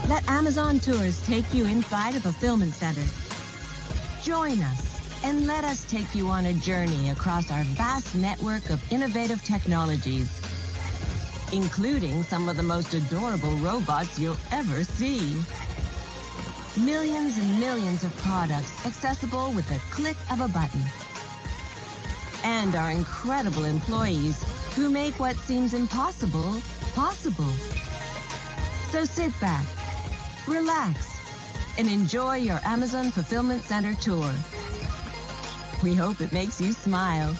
Let Amazon Tours take you inside a fulfillment center. Join us and let us take you on a journey across our vast network of innovative technologies, including some of the most adorable robots you'll ever see. Millions and millions of products accessible with the click of a button. And our incredible employees who make what seems impossible, possible. So sit back, relax, and enjoy your Amazon Fulfillment Center tour. We hope it makes you smile.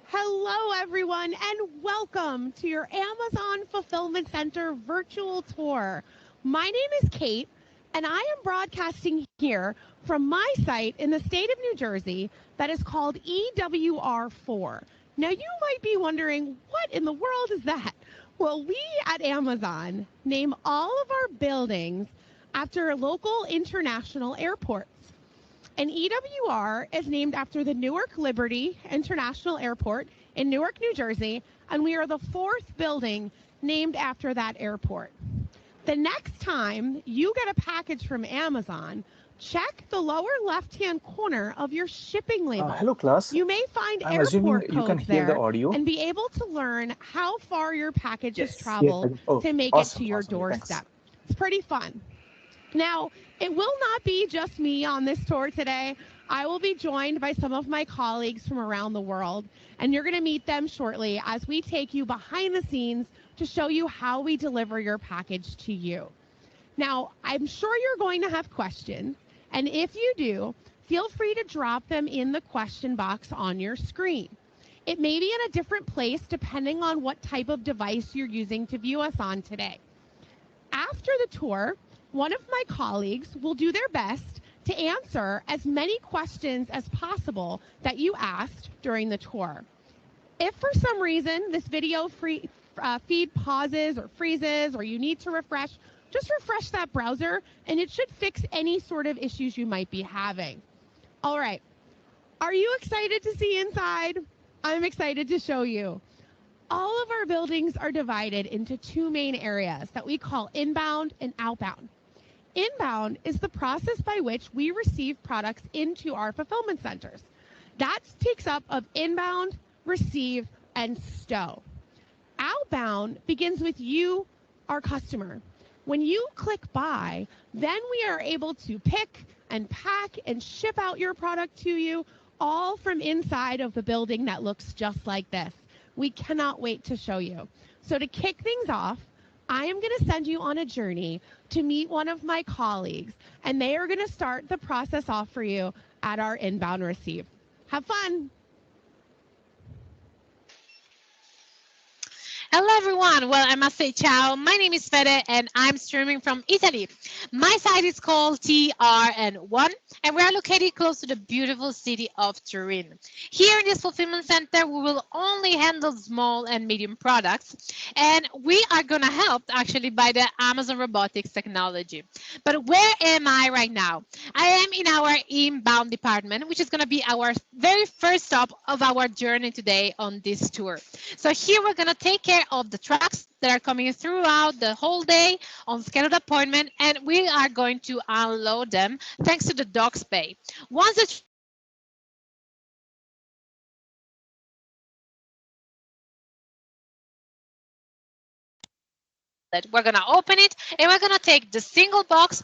Hello, everyone, and welcome to your Amazon Fulfillment Center virtual tour. My name is Kate, and I am broadcasting here from my site in the state of New Jersey that is called EWR4. Now, you might be wondering, what in the world is that? Well, we at Amazon name all of our buildings after local international airports. And EWR is named after the Newark Liberty International Airport in Newark, New Jersey, and we are the fourth building named after that airport. The next time you get a package from Amazon, check the lower left-hand corner of your shipping label. Hello, class. You may find I'm assuming airport you can codes hear the there audio. and be able to learn how far your package has Yes. Yes. traveled Oh, to make it to awesome. your Awesome. Yeah, thanks. doorstep. It's pretty fun. Now, it will not be just me on this tour today. I will be joined by some of my colleagues from around the world, and you're going to meet them shortly as we take you behind the scenes to show you how we deliver your package to you. Now, I'm sure you're going to have questions, and if you do, feel free to drop them in the question box on your screen. It may be in a different place depending on what type of device you're using to view us on today. After the tour, one of my colleagues will do their best to answer as many questions as possible that you asked during the tour. If for some reason this video feed pauses or freezes or you need to refresh, just refresh that browser and it should fix any sort of issues you might be having. All right, are you excited to see inside? I'm excited to show you. All of our buildings are divided into two main areas that we call inbound and outbound. Inbound is the process by which we receive products into our fulfillment centers. That takes up of inbound, receive, and stow. Outbound begins with you, our customer. When you click buy, then we are able to pick and pack and ship out your product to you, all from inside of the building that looks just like this. We cannot wait to show you. So to kick things off, I am going to send you on a journey to meet one of my colleagues, and they are going to start the process off for you at our inbound receive. Have fun. Hello everyone, well I must say ciao, my name is Fede and I'm streaming from Italy. My site is called TRN1 and we are located close to the beautiful city of Turin. Here in this fulfillment center we will only handle small and medium products and we are going to help actually by the Amazon robotics technology. But where am I right now? I am in our inbound department, which is going to be our very first stop of our journey today on this tour. So here we're going to take care of the trucks that are coming throughout the whole day on scheduled appointment, and we are going to unload them thanks to the docks bay. Once the we're going to open it and we're going to take the single box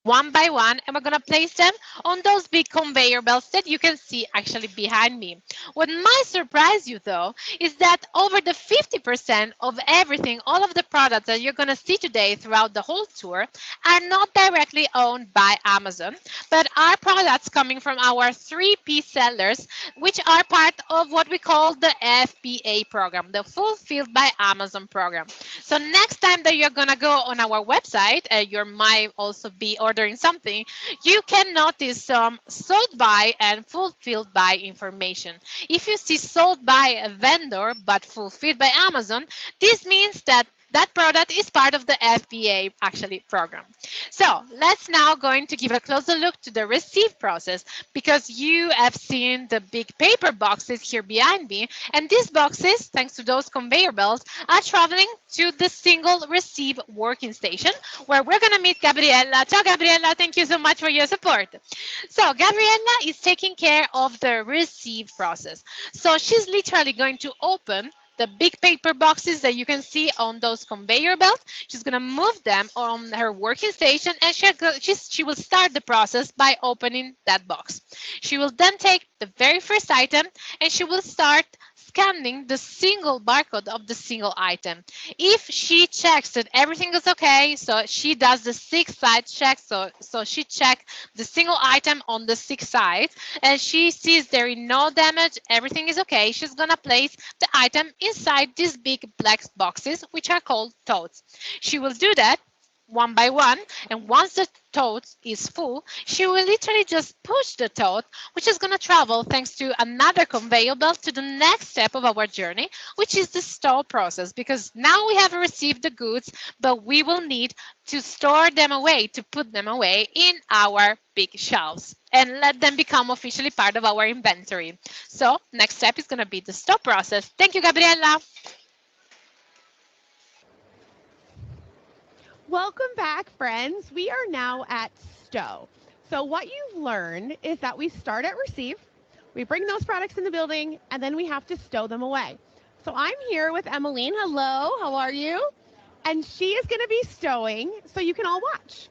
one by one, and we're going to place them on those big conveyor belts that you can see actually behind me. What might surprise you though is that over the 50% of everything, all of the products that you're going to see today throughout the whole tour are not directly owned by Amazon, but are products coming from our 3P sellers, which are part of what we call the FBA program, the Fulfilled by Amazon program. So next time that you're going to go on our website, you might also be ordering something, you can notice some sold by and fulfilled by information. If you see sold by a vendor but fulfilled by Amazon, this means that That product is part of the FBA actually program. So let's now going to give a closer look to the receive process, because you have seen the big paper boxes here behind me, and these boxes, thanks to those conveyor belts, are traveling to the single receive working station, where we're going to meet Gabriella. Ciao Gabriella, thank you so much for your support. So Gabriella is taking care of the receive process. So she's literally going to open the big paper boxes that you can see on those conveyor belts. She's going to move them on her working station, and she will start the process by opening that box. She will then take the very first item, and she will start scanning the single barcode of the single item. If she checks that everything is okay, so she does the 6 side check, so she checks the single item on the 6 sides, and she sees there is no damage, everything is okay, she's gonna place the item inside these big black boxes, which are called totes. She will do that one by one, and once the tote is full, she will literally just push the tote, which is going to travel thanks to another conveyor belt to the next step of our journey, which is the store process, because now we have received the goods, but we will need to store them away, to put them away in our big shelves and let them become officially part of our inventory. So next step is going to be the store process. Thank you, Gabriella. Welcome back, friends. We are now at stow. So what you've learned is that we start at receive, we bring those products in the building, and then we have to stow them away. So I'm here with Emmeline. Hello, how are you? And she is going to be stowing, so you can all watch.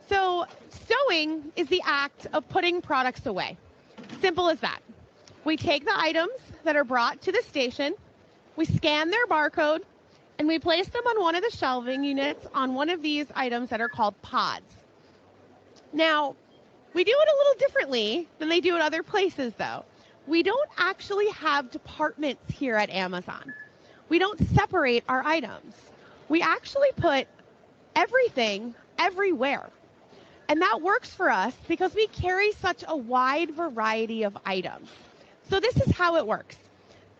So stowing is the act of putting products away. Simple as that. We take the items that are brought to the station, we scan their barcode, and we place them on one of the shelving units on one of these items that are called pods. Now, we do it a little differently than they do at other places, though. We don't actually have departments here at Amazon. We don't separate our items. We actually put everything everywhere. And that works for us because we carry such a wide variety of items. So this is how it works.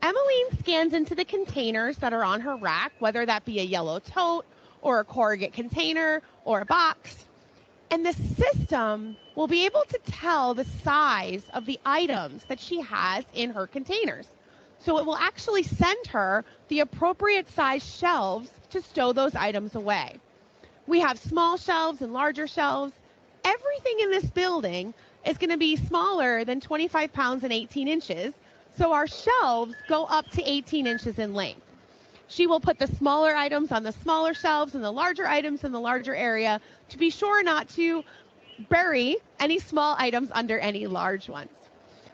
Emmeline scans into the containers that are on her rack, whether that be a yellow tote or a corrugate container or a box. And the system will be able to tell the size of the items that she has in her containers. So it will actually send her the appropriate size shelves to stow those items away. We have small shelves and larger shelves. Everything in this building is going to be smaller than 25 pounds and 18 inches. So our shelves go up to 18 inches in length. She will put the smaller items on the smaller shelves and the larger items in the larger area to be sure not to bury any small items under any large ones.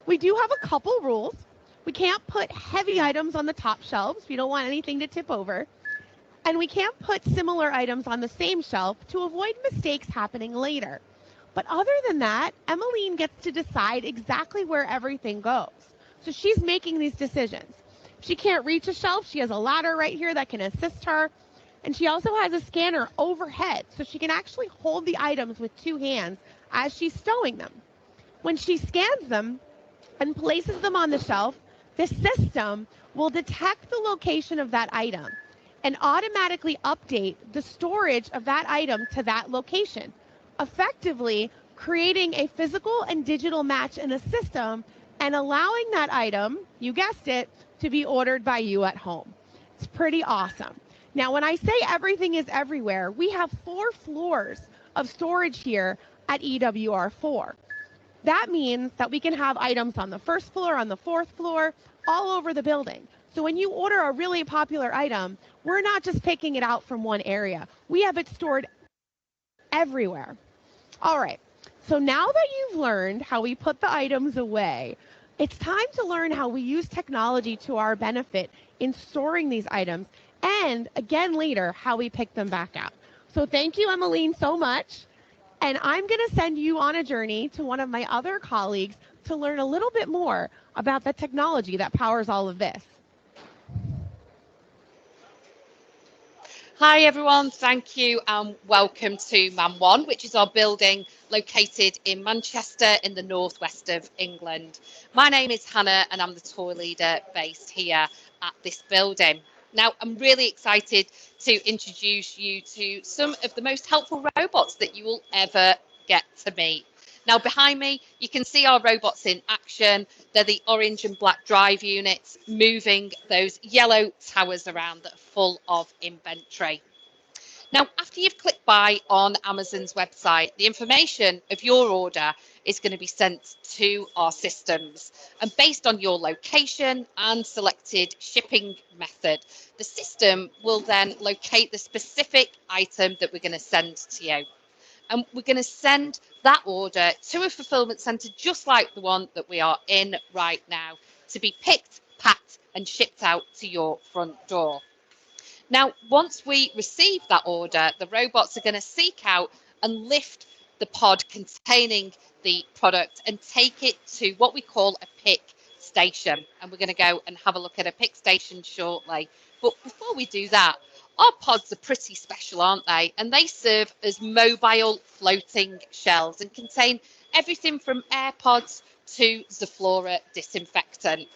We do have a couple rules. We can't put heavy items on the top shelves. We don't want anything to tip over. And we can't put similar items on the same shelf to avoid mistakes happening later. But other than that, Emmeline gets to decide exactly where everything goes. So she's making these decisions. If she can't reach a shelf, she has a ladder right here that can assist her. And she also has a scanner overhead, so she can actually hold the items with 2 hands as she's stowing them. When she scans them and places them on the shelf, the system will detect the location of that item and automatically update the storage of that item to that location, effectively creating a physical and digital match in the system and allowing that item, you guessed it, to be ordered by you at home. It's pretty awesome. Now, when I say everything is everywhere, we have 4 floors of storage here at EWR4. That means that we can have items on the 1st floor, on the 4th floor, all over the building. So when you order a really popular item, we're not just picking it out from one area. We have it stored everywhere. All right. So now that you've learned how we put the items away, it's time to learn how we use technology to our benefit in storing these items, and again later, how we pick them back out. So thank you, Emmeline, so much. And I'm going to send you on a journey to one of my other colleagues to learn a little bit more about the technology that powers all of this. Hi everyone, thank you and welcome to MAN1, which is our building located in Manchester in the northwest of England. My name is Hannah and I'm the tour leader based here at this building. Now, I'm really excited to introduce you to some of the most helpful robots that you will ever get to meet. Now, behind me, you can see our robots in action. They're the orange and black drive units moving those yellow towers around that are full of inventory. Now, after you've clicked buy on Amazon's website, the information of your order is going to be sent to our systems. And based on your location and selected shipping method, the system will then locate the specific item that we're going to send to you. And we're going to send that order to a fulfillment centre just like the one that we are in right now to be picked, packed and shipped out to your front door. Now, once we receive that order, the robots are going to seek out and lift the pod containing the product and take it to what we call a pick station. And we're going to go and have a look at a pick station shortly. But before we do that, our pods are pretty special, aren't they? And they serve as mobile floating shelves and contain everything from AirPods to Zoflora disinfectant.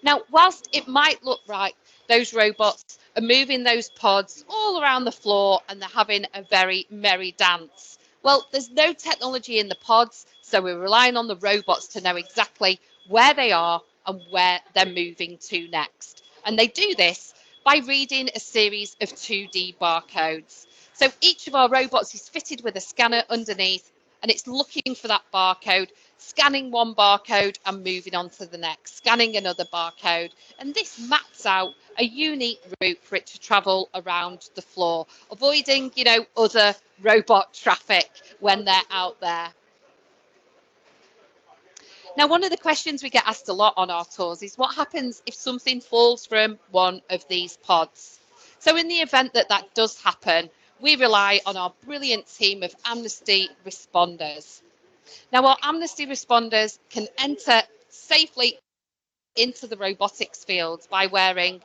Now, whilst it might look like those robots are moving those pods all around the floor and they're having a very merry dance, well, there's no technology in the pods, so we're relying on the robots to know exactly where they are and where they're moving to next. And they do this by reading a series of 2D barcodes. So each of our robots is fitted with a scanner underneath, and it's looking for that barcode, scanning one barcode and moving on to the next, scanning another barcode. And this maps out a unique route for it to travel around the floor, avoiding, other robot traffic when they're out there. Now, one of the questions we get asked a lot on our tours is what happens if something falls from one of these pods? So in the event that that does happen, we rely on our brilliant team of Amnesty responders. Now, our Amnesty responders can enter safely into the robotics field by wearing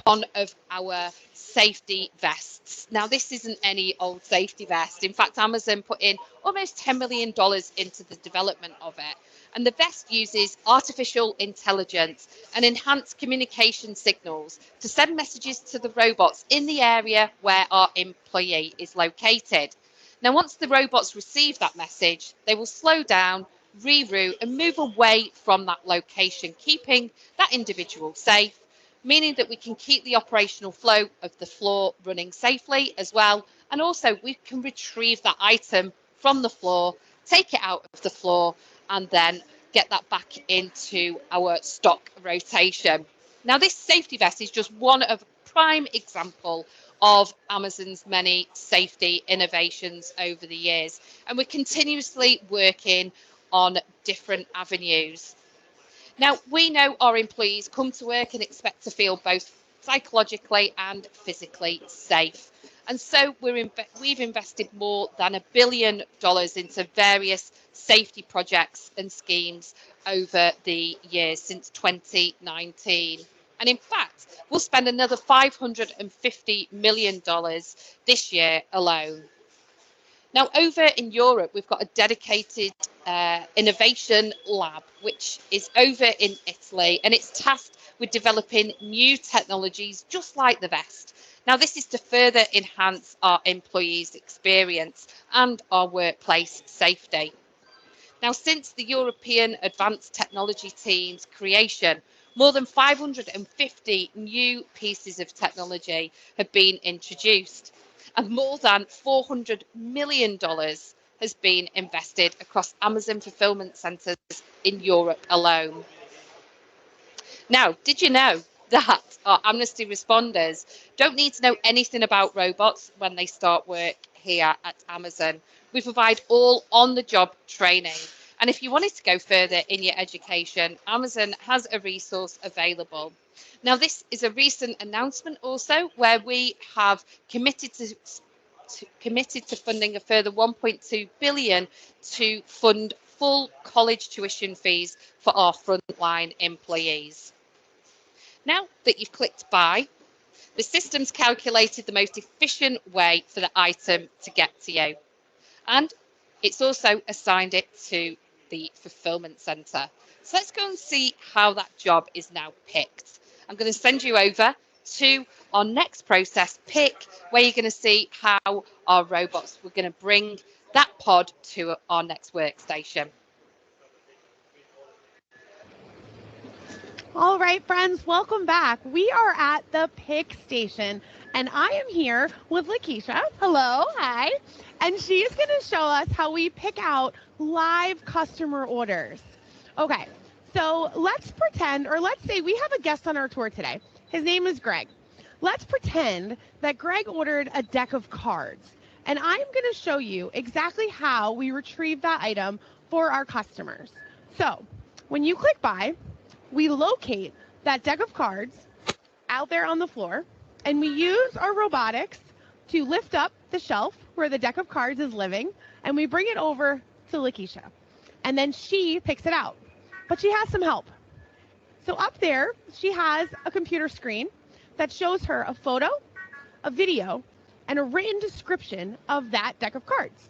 one of our safety vests. Now, this isn't any old safety vest. In fact, Amazon put in almost $10 million into the development of it. And the vest uses artificial intelligence and enhanced communication signals to send messages to the robots in the area where our employee is located. Now, once the robots receive that message, they will slow down, reroute and move away from that location, keeping that individual safe, meaning that we can keep the operational flow of the floor running safely as well. And also we can retrieve that item from the floor, take it out of the floor, and then get that back into our stock rotation. Now, this safety vest is just one of a prime example of Amazon's many safety innovations over the years. And we're continuously working on different avenues. Now, we know our employees come to work and expect to feel both psychologically and physically safe. And so we've invested more than $1 billion into various safety projects and schemes over the years since 2019. And in fact, we'll spend another $550 million this year alone. Now, over in Europe, we've got a dedicated innovation lab, which is over in Italy, and it's tasked with developing new technologies just like the vest. Now, this is to further enhance our employees' experience and our workplace safety. Now, since the European Advanced Technology Team's creation, more than 550 new pieces of technology have been introduced, and more than $400 million has been invested across Amazon fulfillment centres in Europe alone. Now, did you know that our Amnesty responders don't need to know anything about robots when they start work here at Amazon? We provide all on-the-job training. And if you wanted to go further in your education, Amazon has a resource available. Now, this is a recent announcement also where we have committed to funding a further $1.2 billion to fund full college tuition fees for our frontline employees. Now that you've clicked buy, the system's calculated the most efficient way for the item to get to you. And it's also assigned it to the fulfillment centre. So let's go and see how that job is now picked. I'm going to send you over to our next process, pick, where you're going to see how our robots were going to bring that pod to our next workstation. All right, friends, welcome back. We are at the pick station, and I am here with Lakeisha. Hello, hi. And she's going to show us how we pick out live customer orders. Okay, so let's pretend, or let's say we have a guest on our tour today. His name is Greg. Let's pretend that Greg ordered a deck of cards, and I'm going to show you exactly how we retrieve that item for our customers. So when you click buy, we locate that deck of cards out there on the floor, and we use our robotics to lift up the shelf where the deck of cards is living, and we bring it over to Lakeisha. And then she picks it out. But she has some help. So up there, she has a computer screen that shows her a photo, a video, and a written description of that deck of cards.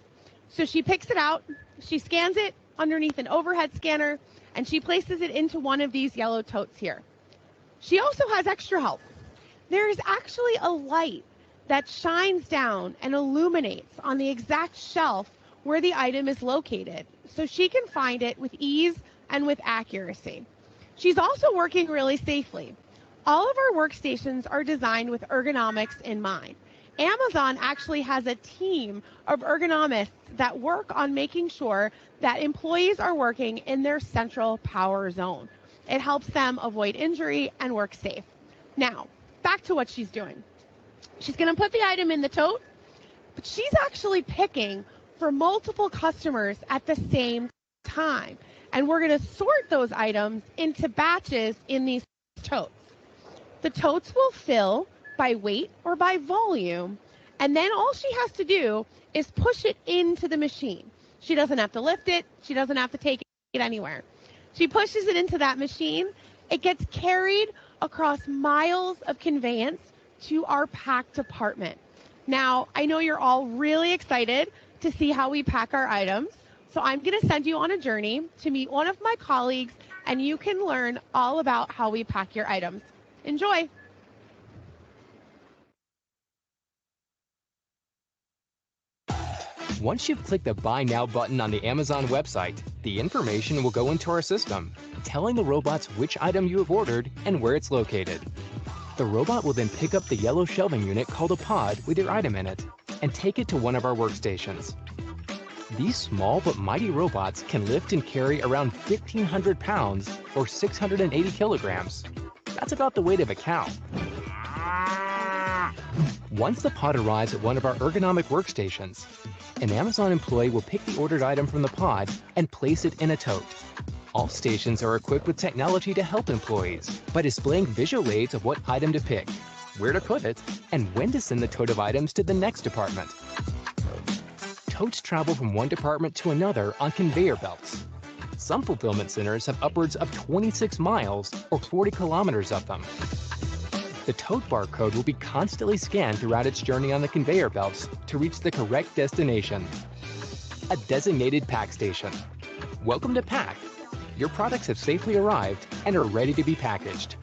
So she picks it out, she scans it underneath an overhead scanner, and she places it into one of these yellow totes here. She also has extra help. There is actually a light that shines down and illuminates on the exact shelf where the item is located, so she can find it with ease and with accuracy. She's also working really safely. All of our workstations are designed with ergonomics in mind. Amazon actually has a team of ergonomists that work on making sure that employees are working in their central power zone. It helps them avoid injury and work safe. Now, back to what she's doing. She's going to put the item in the tote, but she's actually picking for multiple customers at the same time. And we're going to sort those items into batches in these totes. The totes will fill by weight or by volume, and then all she has to do is push it into the machine. She doesn't have to lift it. She doesn't have to take it anywhere. She pushes it into that machine. It gets carried across miles of conveyance to our pack department. Now, I know you're all really excited to see how we pack our items, so I'm going to send you on a journey to meet one of my colleagues, and you can learn all about how we pack your items. Enjoy. Once you've clicked the Buy Now button on the Amazon website, the information will go into our system, telling the robots which item you have ordered and where it's located. The robot will then pick up the yellow shelving unit called a pod with your item in it and take it to one of our workstations. These small but mighty robots can lift and carry around 1,500 pounds or 680 kilograms. That's about the weight of a cow. Once the pod arrives at one of our ergonomic workstations, an Amazon employee will pick the ordered item from the pod and place it in a tote. All stations are equipped with technology to help employees by displaying visual aids of what item to pick, where to put it, and when to send the tote of items to the next department. Totes travel from one department to another on conveyor belts. Some fulfillment centers have upwards of 26 miles or 40 kilometers of them. The tote barcode will be constantly scanned throughout its journey on the conveyor belts to reach the correct destination, a designated pack station. Welcome to Pack. Your products have safely arrived and are ready to be packaged.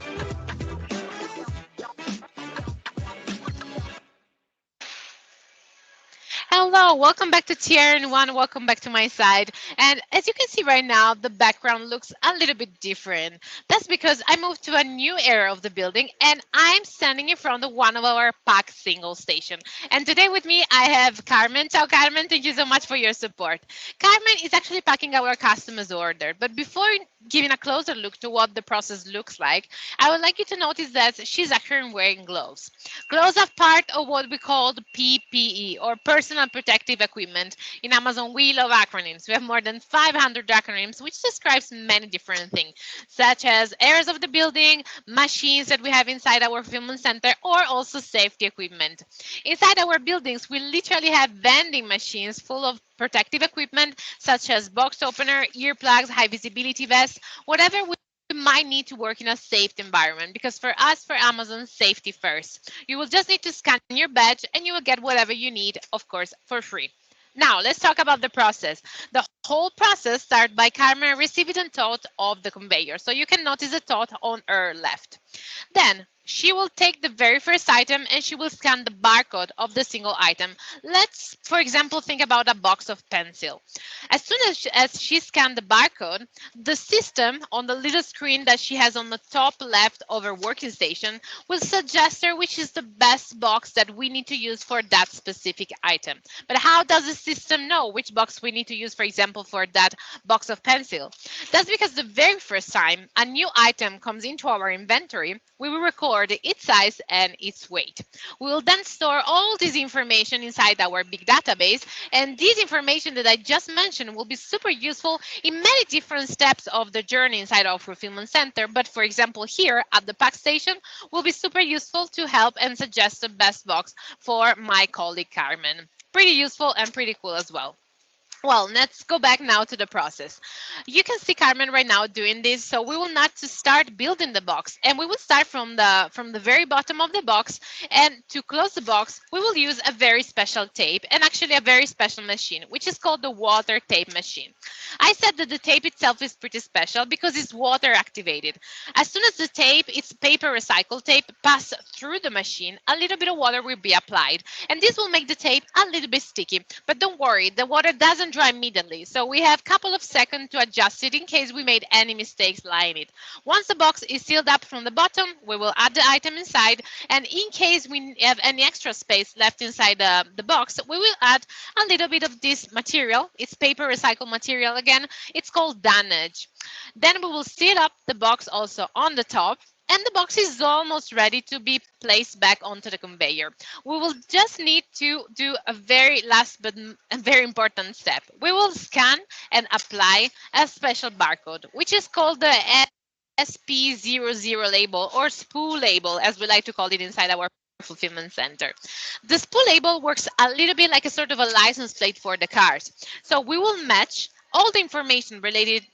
Hello, welcome back to TRN1, welcome back to my side. And as you can see right now, the background looks a little bit different. That's because I moved to a new area of the building and I'm standing in front of one of our pack single station. And today with me, I have Carmen. Ciao, Carmen. Thank you so much for your support. Carmen is actually packing our customer's order. But before giving a closer look to what the process looks like, I would like you to notice that she's actually wearing gloves. Gloves are part of what we call PPE, or personal protective equipment. In Amazon, we love acronyms. We have more than 500 acronyms, which describes many different things, such as areas of the building, machines that we have inside our fulfillment center, or also safety equipment. Inside our buildings, we literally have vending machines full of protective equipment, such as box opener, earplugs, high visibility vests, whatever we might need to work in a safe environment, because for us, for Amazon, safety first. You will just need to scan your badge and you will get whatever you need, of course, for free. Now, let's talk about the process. The whole process starts by Carmen receiving a tote of the conveyor. So you can notice the tote on her left. Then she will take the very first item and she will scan the barcode of the single item. Let's, for example, think about a box of pencil. As soon as she scanned the barcode, the system on the little screen that she has on the top left of her working station will suggest her which is the best box that we need to use for that specific item. But how does the system know which box we need to use, for example, for that box of pencil? That's because the very first time a new item comes into our inventory, we will record its size and its weight. We will then store all this information inside our big database, and this information that I just mentioned will be super useful in many different steps of the journey inside our fulfillment center. But for example, here at the pack station will be super useful to help and suggest the best box for my colleague Carmen. Pretty useful and pretty cool as well. Well, let's go back now to the process. You can see Carmen right now doing this. So we will not to start building the box, and we will start from the very bottom of the box. And to close the box, we will use a very special tape and actually a very special machine, which is called the water tape machine. I said that the tape itself is pretty special because it's water activated. As soon as the tape, it's paper recycled tape, pass through the machine, a little bit of water will be applied, and this will make the tape a little bit sticky. But don't worry, the water doesn't dry immediately, so we have a couple of seconds to adjust it in case we made any mistakes lying it. Once the box is sealed up from the bottom, we will add the item inside, and in case we have any extra space left inside the box, we will add a little bit of this material. It's paper recycled material again. It's called Danage. Then we will seal up the box also on the top, and the box is almost ready to be placed back onto the conveyor. We will just need to do a very last but a very important step. We will scan and apply a special barcode, which is called the SP00 label, or SPOO label, as we like to call it inside our fulfillment center. The SPOO label works a little bit like a sort of a license plate for the cars. So we will match all the information related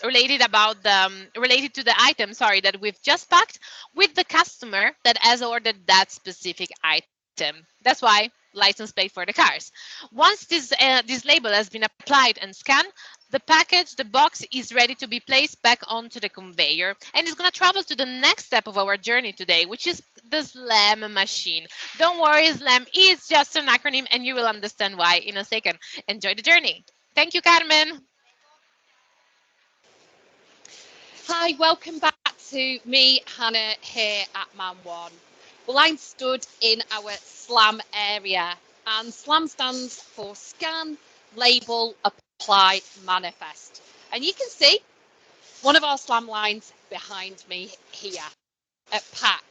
related to the item, that we've just packed, with the customer that has ordered that specific item. That's why license plate for the cars. Once this label has been applied and scanned, the package, the box, is ready to be placed back onto the conveyor, and it's going to travel to the next step of our journey today, which is the SLAM machine. Don't worry, SLAM is just an acronym, and you will understand why in a second. Enjoy the journey. Thank you, Carmen. Hi, welcome back to me, Hannah, here at Man1. Well, I'm stood in our SLAM area, and SLAM stands for Scan, Label, Apply, Manifest. And you can see one of our SLAM lines behind me here at Pack.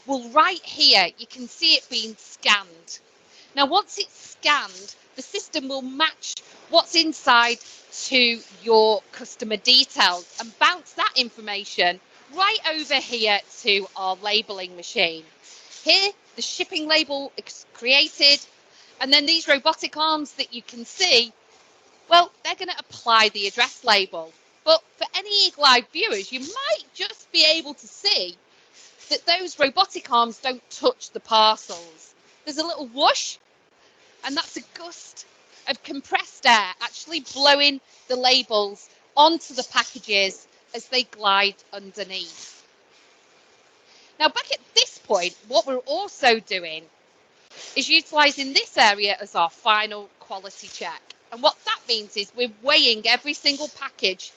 Well, right here, you can see it being scanned. Now, once it's scanned, the system will match what's inside to your customer details and bounce that information right over here to our labeling machine. Here, the shipping label is created, and then these robotic arms that you can see, well, they're going to apply the address label. But for any Eagle Eye viewers, you might just be able to see that those robotic arms don't touch the parcels. There's a little whoosh, and that's a gust of compressed air actually blowing the labels onto the packages as they glide underneath. Now, back at this point, what we're also doing is utilising this area as our final quality check. And what that means is we're weighing every single package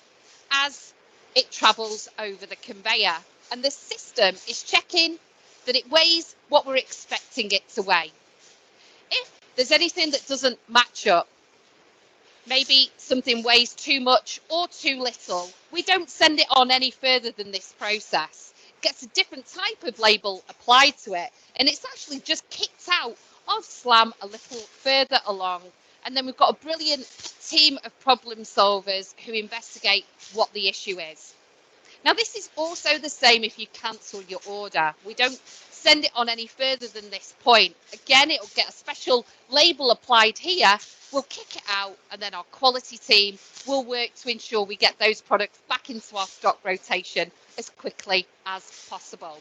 as it travels over the conveyor. And the system is checking that it weighs what we're expecting it to weigh. If there's anything that doesn't match up, maybe something weighs too much or too little, we don't send it on any further than this process. It gets a different type of label applied to it, and it's actually just kicked out of SLAM a little further along. And then we've got a brilliant team of problem solvers who investigate what the issue is. Now, this is also the same if you cancel your order. We don't send it on any further than this point. Again, it'll get a special label applied here. We'll kick it out, and then our quality team will work to ensure we get those products back into our stock rotation as quickly as possible.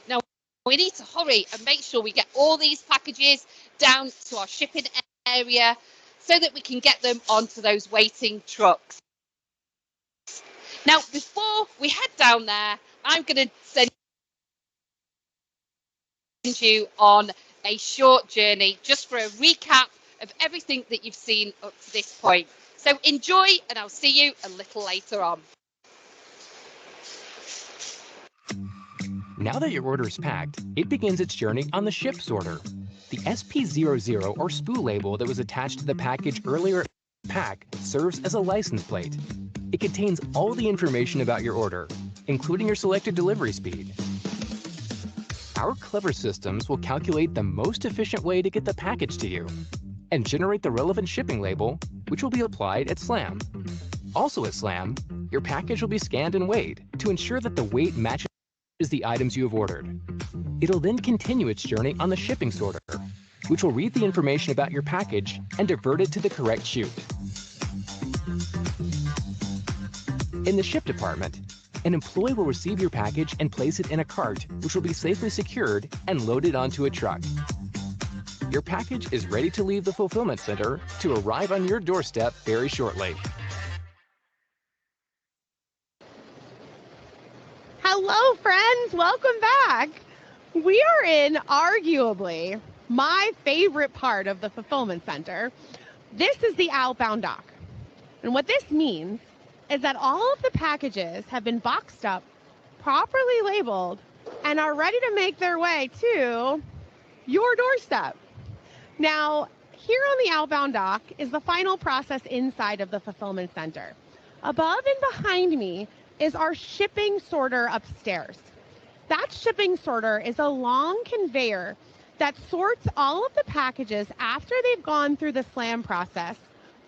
Now, we need to hurry and make sure we get all these packages down to our shipping area so that we can get them onto those waiting trucks. Now, before we head down there, I'm going to send you on a short journey just for a recap of everything that you've seen up to this point. So enjoy, and I'll see you a little later on. Now that your order is packed, it begins its journey on the ship sorter. The SP00 or SPOO label that was attached to the package earlier in the pack serves as a license plate. It contains all the information about your order, including your selected delivery speed. Our clever systems will calculate the most efficient way to get the package to you and generate the relevant shipping label, which will be applied at SLAM. Also at SLAM, your package will be scanned and weighed to ensure that the weight matches the items you have ordered. It'll then continue its journey on the shipping sorter, which will read the information about your package and divert it to the correct chute. In the ship department, an employee will receive your package and place it in a cart, which will be safely secured and loaded onto a truck. Your package is ready to leave the fulfillment center to arrive on your doorstep very shortly. Hello, friends. Welcome back. We are in arguably my favorite part of the fulfillment center. This is the outbound dock. And what this means is that all of the packages have been boxed up, properly labeled, and are ready to make their way to your doorstep. Now, here on the outbound dock is the final process inside of the fulfillment center. Above and behind me is our shipping sorter upstairs. That shipping sorter is a long conveyor that sorts all of the packages after they've gone through the SLAM process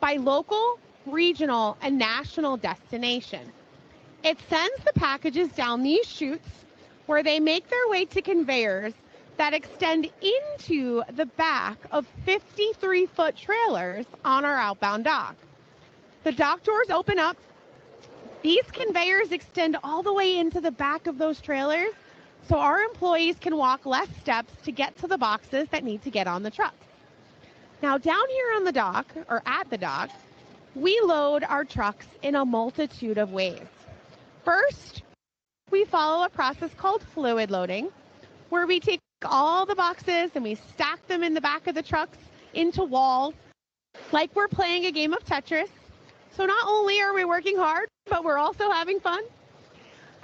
by local, regional, and national destination. It sends the packages down these chutes where they make their way to conveyors that extend into the back of 53-foot trailers on our outbound dock. The dock doors open up. These conveyors extend all the way into the back of those trailers, so our employees can walk less steps to get to the boxes that need to get on the trucks. Now, down here on the dock, or at the dock, we load our trucks in a multitude of ways. First, we follow a process called fluid loading, where we take all the boxes and we stack them in the back of the trucks into walls, like we're playing a game of Tetris. So not only are we working hard, but we're also having fun.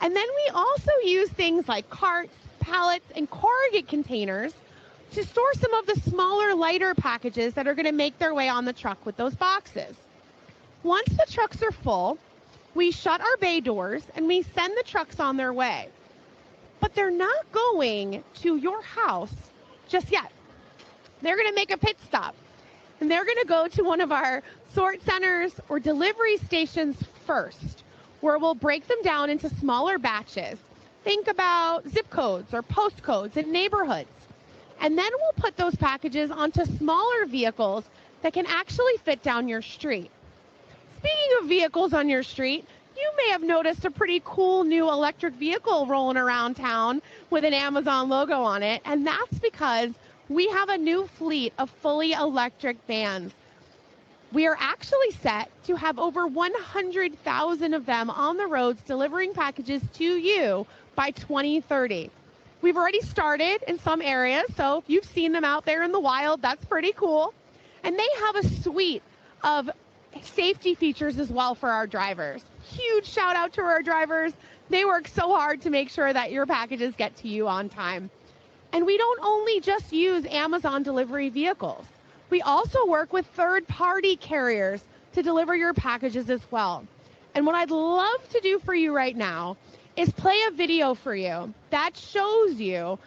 And then we also use things like carts, pallets, and corrugate containers to store some of the smaller, lighter packages that are going to make their way on the truck with those boxes. Once the trucks are full, we shut our bay doors and we send the trucks on their way. But they're not going to your house just yet. They're going to make a pit stop, and they're going to go to one of our sort centers or delivery stations first, where we'll break them down into smaller batches. Think about zip codes or postcodes in neighborhoods. And then we'll put those packages onto smaller vehicles that can actually fit down your street. Speaking of vehicles on your street, you may have noticed a pretty cool new electric vehicle rolling around town with an Amazon logo on it, and that's because we have a new fleet of fully electric vans. We are actually set to have over 100,000 of them on the roads delivering packages to you by 2030. We've already started in some areas, so if you've seen them out there in the wild, that's pretty cool. And they have a suite of safety features as well for our drivers. Huge shout out to our drivers. They work so hard to make sure that your packages get to you on time. And we don't only just use Amazon delivery vehicles. We also work with third-party carriers to deliver your packages as well. And what I'd love to do for you right now is play a video for you that shows you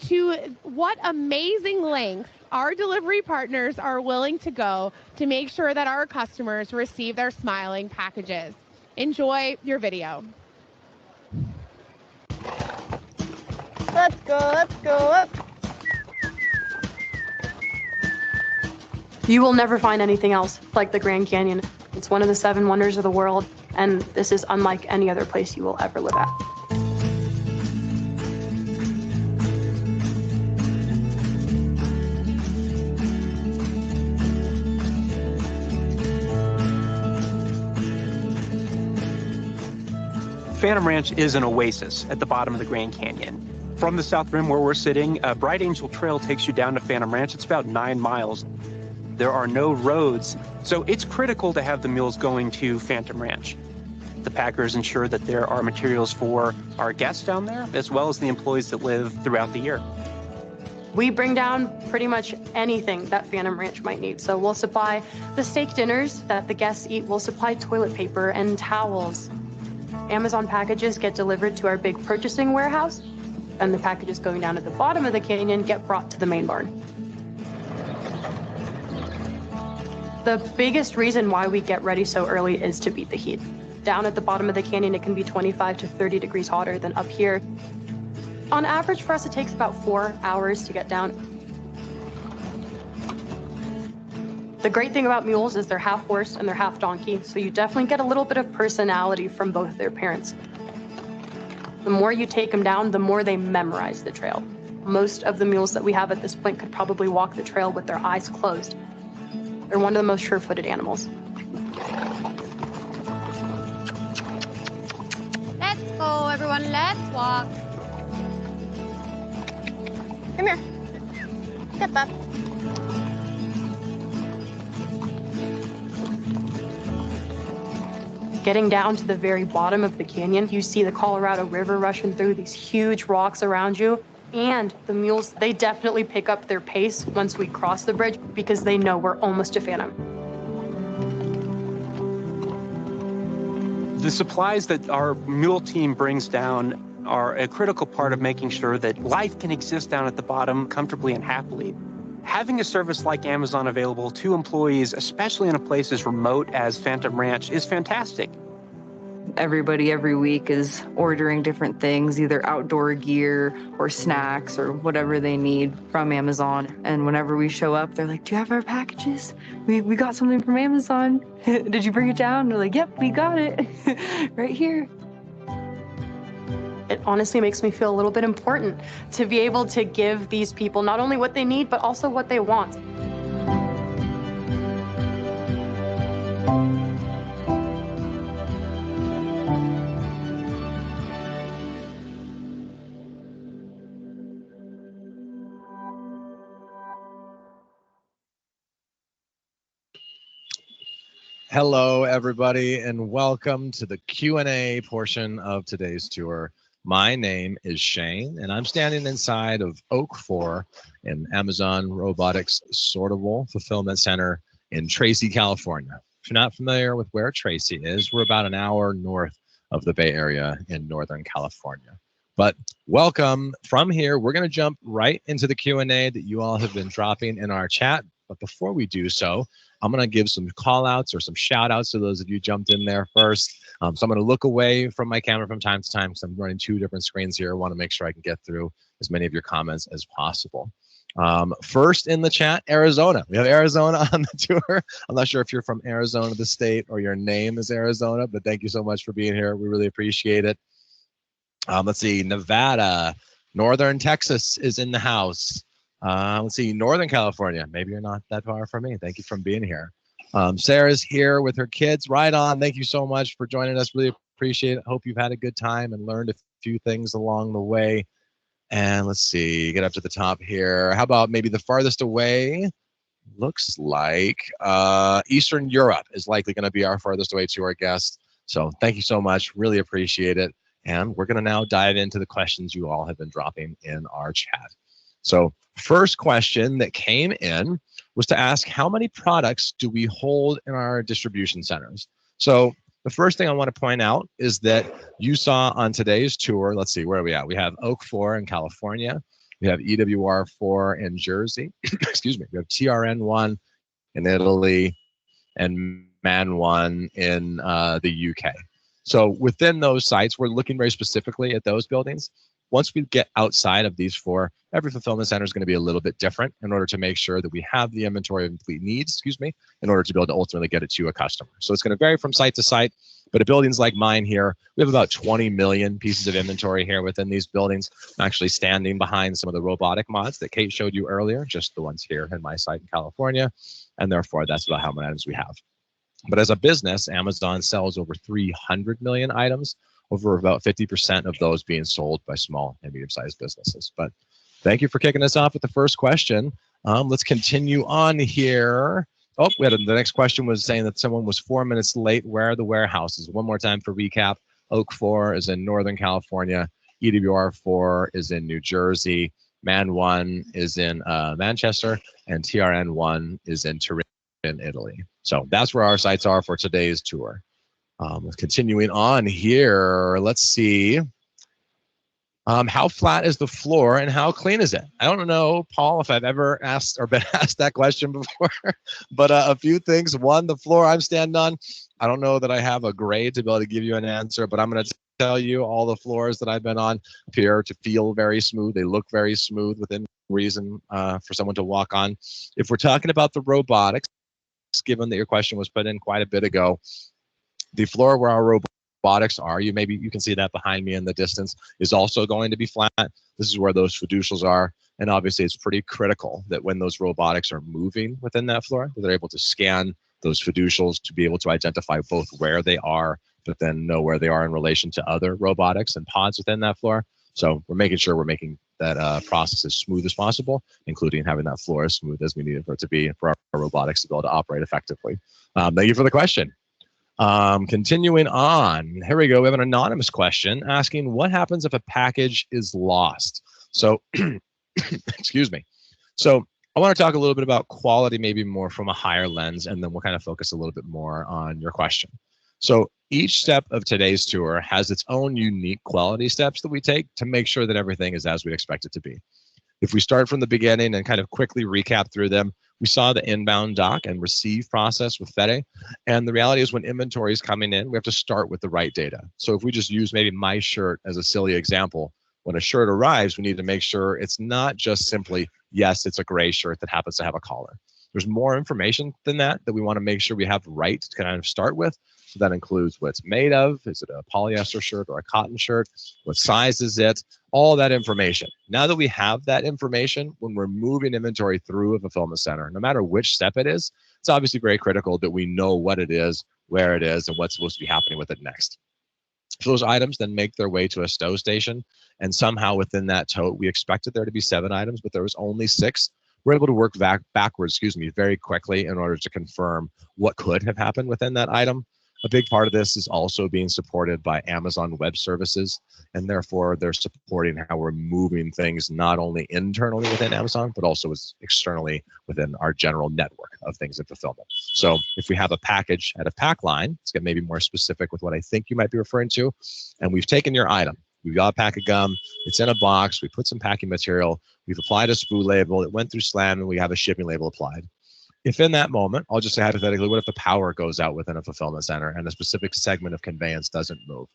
to what amazing lengths our delivery partners are willing to go to make sure that our customers receive their smiling packages. Enjoy your video. Let's go. You will never find anything else like the Grand Canyon. It's one of the 7 wonders of the world, and this is unlike any other place you will ever live at. Phantom Ranch is an oasis at the bottom of the Grand Canyon. From the South Rim where we're sitting, Bright Angel Trail takes you down to Phantom Ranch. It's about 9 miles. There are no roads, so it's critical to have the mules going to Phantom Ranch. The packers ensure that there are materials for our guests down there, as well as the employees that live throughout the year. We bring down pretty much anything that Phantom Ranch might need. So we'll supply the steak dinners that the guests eat. We'll supply toilet paper and towels. Amazon packages get delivered to our big purchasing warehouse, and the packages going down at the bottom of the canyon get brought to the main barn. The biggest reason why we get ready so early is to beat the heat. Down at the bottom of the canyon, it can be 25 to 30 degrees hotter than up here. On average, for us, it takes about 4 hours to get down. The great thing about mules is they're half horse and they're half donkey, so you definitely get a little bit of personality from both their parents. The more you take them down, the more they memorize the trail. Most of the mules that we have at this point could probably walk the trail with their eyes closed. They're one of the most sure-footed animals. Let's go, everyone. Let's walk. Come here. Step up. Getting down to the very bottom of the canyon, you see the Colorado River rushing through these huge rocks around you. And the mules, they definitely pick up their pace once we cross the bridge because they know we're almost to Phantom. The supplies that our mule team brings down are a critical part of making sure that life can exist down at the bottom comfortably and happily. Having a service like Amazon available to employees, especially in a place as remote as Phantom Ranch, is fantastic. Everybody every week is ordering different things, either outdoor gear or snacks or whatever they need from Amazon. And whenever we show up, they're like, do you have our packages? We got something from Amazon. Did you bring it down? They're like, yep, we got it right here. It honestly makes me feel a little bit important to be able to give these people not only what they need, but also what they want. Hello, everybody, and welcome to the Q&A portion of today's tour. My name is Shane, and I'm standing inside of Oak 4 in Amazon Robotics Sortable Fulfillment Center in Tracy, California. If you're not familiar with where Tracy is, we're about an hour north of the Bay Area in Northern California. But welcome. From here, we're going to jump right into the Q&A that you all have been dropping in our chat. But before we do so, I'm going to give some call outs or some shout outs to those of you who jumped in there first. So I'm going to look away from my camera from time to time because I'm running 2 different screens here. I want to make sure I can get through as many of your comments as possible. First in the chat, Arizona. We have Arizona on the tour. I'm not sure if you're from Arizona, the state, or your name is Arizona, but thank you so much for being here. We really appreciate it. Let's see, Nevada, Northern Texas is in the house. Let's see, Northern California. Maybe you're not that far from me. Thank you for being here. Sarah's here with her kids. Right on. Thank you so much for joining us. Really appreciate it. Hope you've had a good time and learned a few things along the way. And let's see, get up to the top here. How about maybe the farthest away? Looks like Eastern Europe is likely going to be our farthest away tour guest. So thank you so much. Really appreciate it. And we're going to now dive into the questions you all have been dropping in our chat. So first question that came in was to ask, how many products do we hold in our distribution centers? So the first thing I want to point out is that you saw on today's tour, let's see, where are we at? We have Oak 4 in California. We have EWR 4 in Jersey. Excuse me. We have TRN 1 in Italy and MAN 1 in the UK. So within those sites, we're looking very specifically at those buildings. Once we get outside of these 4, every fulfillment center is going to be a little bit different in order to make sure that we have the inventory of fleet needs, in order to be able to ultimately get it to a customer. So it's going to vary from site to site, but at buildings like mine here, we have about 20 million pieces of inventory here within these buildings. I'm actually standing behind some of the robotic mods that Kate showed you earlier, just the ones here in my site in California, and therefore that's about how many items we have. But as a business, Amazon sells over 300 million items over about 50% of those being sold by small and medium-sized businesses. But thank you for kicking us off with the first question. Let's continue on here. Oh, the next question was saying that someone was 4 minutes late. Where are the warehouses? One more time for recap. Oak 4 is in Northern California. EWR 4 is in New Jersey. MAN 1 is in Manchester. And TRN 1 is in Turin, Italy. So that's where our sites are for today's tour. Continuing on here, let's see. How flat is the floor and how clean is it? I don't know, Paul, if I've ever asked or been asked that question before, but a few things. One, the floor I'm standing on, I don't know that I have a grade to be able to give you an answer, but I'm going to tell you all the floors that I've been on appear to feel very smooth. They look very smooth within reason for someone to walk on. If we're talking about the robotics, given that your question was put in quite a bit ago, the floor where our robotics are, you can see that behind me in the distance, is also going to be flat. This is where those fiducials are. And obviously it's pretty critical that when those robotics are moving within that floor, that they're able to scan those fiducials to be able to identify both where they are, but then know where they are in relation to other robotics and pods within that floor. So we're making sure we're making that process as smooth as possible, including having that floor as smooth as we need it for it to be for our robotics to be able to operate effectively. Thank you for the question. Continuing on, here we go. We have an anonymous question asking, what happens if a package is lost? So, excuse me. So I want to talk a little bit about quality, maybe more from a higher lens, and then we'll kind of focus a little bit more on your question. So each step of today's tour has its own unique quality steps that we take to make sure that everything is as we expect it to be. If we start from the beginning and kind of quickly recap through them, we saw the inbound dock and receive process with Fede. And the reality is when inventory is coming in, we have to start with the right data. So if we just use maybe my shirt as a silly example, when a shirt arrives, we need to make sure it's not just simply, yes, it's a gray shirt that happens to have a collar. There's more information than that we want to make sure we have right to kind of start with. So that includes what it's made of. Is it a polyester shirt or a cotton shirt? What size is it? All that information. Now that we have that information, when we're moving inventory through a fulfillment center, no matter which step it is, it's obviously very critical that we know what it is, where it is, and what's supposed to be happening with it next. So those items then make their way to a stow station, and somehow within that tote, we expected there to be 7 items, but there was only 6. We're able to work backwards, very quickly in order to confirm what could have happened within that item. A big part of this is also being supported by Amazon Web Services, and therefore they're supporting how we're moving things not only internally within Amazon, but also externally within our general network of things in fulfillment. So if we have a package at a pack line, it's going to maybe more specific with what I think you might be referring to, and we've taken your item. We've got a pack of gum, it's in a box, we put some packing material, we've applied a SPOO label, it went through SLAM, and we have a shipping label applied. If in that moment, I'll just say hypothetically, what if the power goes out within a fulfillment center and a specific segment of conveyance doesn't move?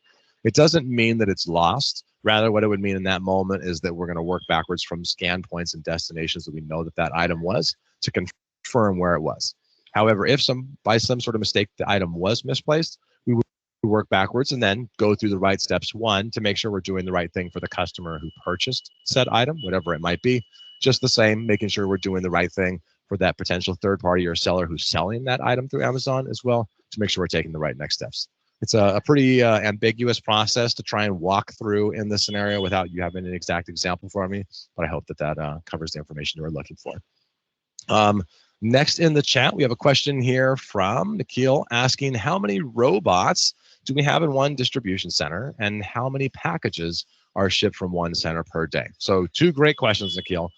It doesn't mean that it's lost. Rather, what it would mean in that moment is that we're going to work backwards from scan points and destinations that we know that item was to confirm where it was. However, if by some sort of mistake the item was misplaced, we would work backwards and then go through the right steps. 1, to make sure we're doing the right thing for the customer who purchased said item, whatever it might be. Just the same, making sure we're doing the right thing for that potential third party or seller who's selling that item through Amazon as well, to make sure we're taking the right next steps. It's a pretty ambiguous process to try and walk through in this scenario without you having an exact example for me, but I hope that covers the information you were looking for. Next in the chat, we have a question here from Nikhil asking, how many robots do we have in one distribution center and how many packages are shipped from one center per day? So 2 great questions, Nikhil.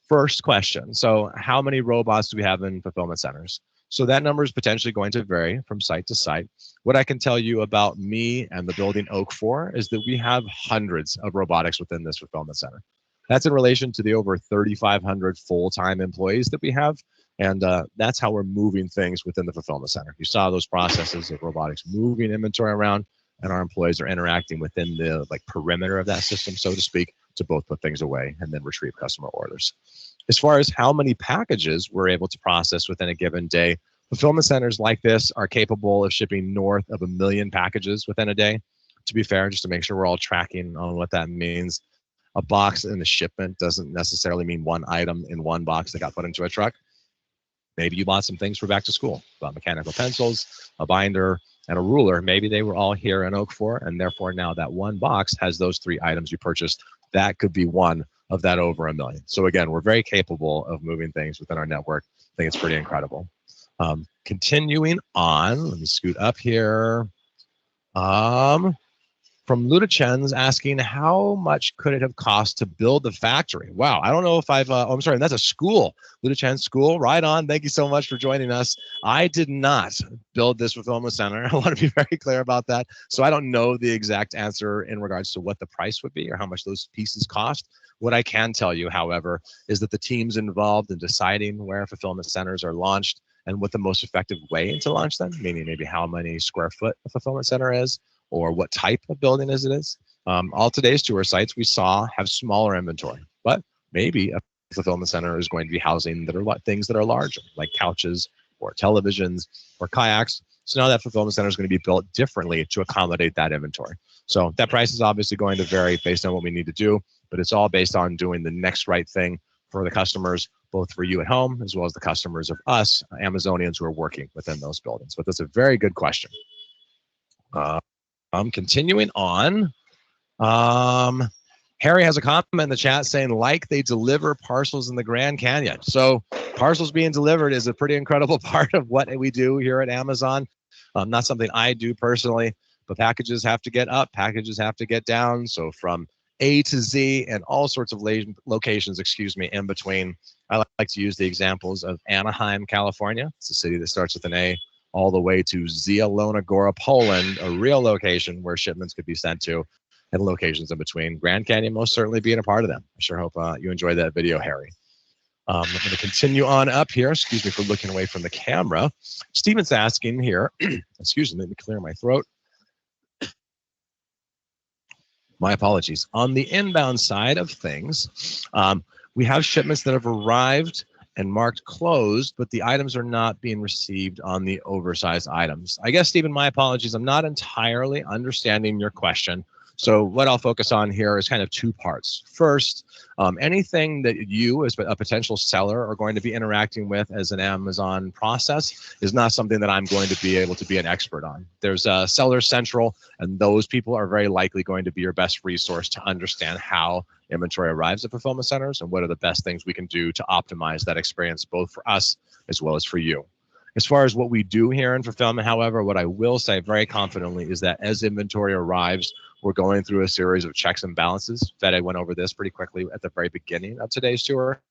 First question, so how many robots do we have in fulfillment centers? So that number is potentially going to vary from site to site. What I can tell you about me and the building Oak 4 is that we have hundreds of robotics within this fulfillment center. That's in relation to the over 3,500 full-time employees that we have. And that's how we're moving things within the fulfillment center. You saw those processes of robotics moving inventory around, and our employees are interacting within the perimeter of that system, so to speak, to both put things away and then retrieve customer orders. As far as how many packages we're able to process within a given day, fulfillment centers like this are capable of shipping north of 1 million packages within a day. To be fair, just to make sure we're all tracking on what that means, a box in a shipment doesn't necessarily mean one item in one box that got put into a truck. Maybe you bought some things for back to school, bought mechanical pencils, a binder, and a ruler. Maybe they were all here in Oak 4, and therefore now that one box has those 3 items you purchased. That could be one of that over 1 million. So again, we're very capable of moving things within our network. I think it's pretty incredible. Continuing on, let me scoot up here. From Luda Chen's asking, how much could it have cost to build the factory? Wow, I don't know if I've, oh, I'm sorry, that's a school. Luda Chen's school, right on. Thank you so much for joining us. I did not build this fulfillment center. I want to be very clear about that. So I don't know the exact answer in regards to what the price would be or how much those pieces cost. What I can tell you, however, is that the teams involved in deciding where fulfillment centers are launched and what the most effective way to launch them, meaning maybe how many square foot a fulfillment center is, or what type of building it is. All today's tour sites we saw have smaller inventory, but maybe a fulfillment center is going to be housing that are things that are larger, like couches or televisions or kayaks. So now that fulfillment center is going to be built differently to accommodate that inventory. So that price is obviously going to vary based on what we need to do, but it's all based on doing the next right thing for the customers, both for you at home, as well as the customers of us, Amazonians who are working within those buildings. But that's a very good question. Continuing on, Harry has a comment in the chat saying, like they deliver parcels in the Grand Canyon. So parcels being delivered is a pretty incredible part of what we do here at Amazon. Not something I do personally, but packages have to get up, packages have to get down. So from A to Z and all sorts of locations, in between. I like to use the examples of Anaheim, California. It's a city that starts with an A, all the way to Zielona Góra, Poland, a real location where shipments could be sent to, and locations in between. Grand Canyon most certainly being a part of them. I sure hope you enjoyed that video, Harry. I'm going to continue on up here. Excuse me for looking away from the camera. Steven's asking here, excuse me, let me clear my throat. My apologies. On the inbound side of things, we have shipments that have arrived and marked closed, but the items are not being received on the oversized items. I guess, Stephen, my apologies. I'm not entirely understanding your question. So what I'll focus on here is kind of 2 parts. First, anything that you as a potential seller are going to be interacting with as an Amazon process is not something that I'm going to be able to be an expert on. There's a Seller Central, and those people are very likely going to be your best resource to understand how inventory arrives at fulfillment centers and what are the best things we can do to optimize that experience both for us as well as for you. As far as what we do here in fulfillment, however, what I will say very confidently is that as inventory arrives, we're going through a series of checks and balances. Fede went over this pretty quickly at the very beginning of today's tour,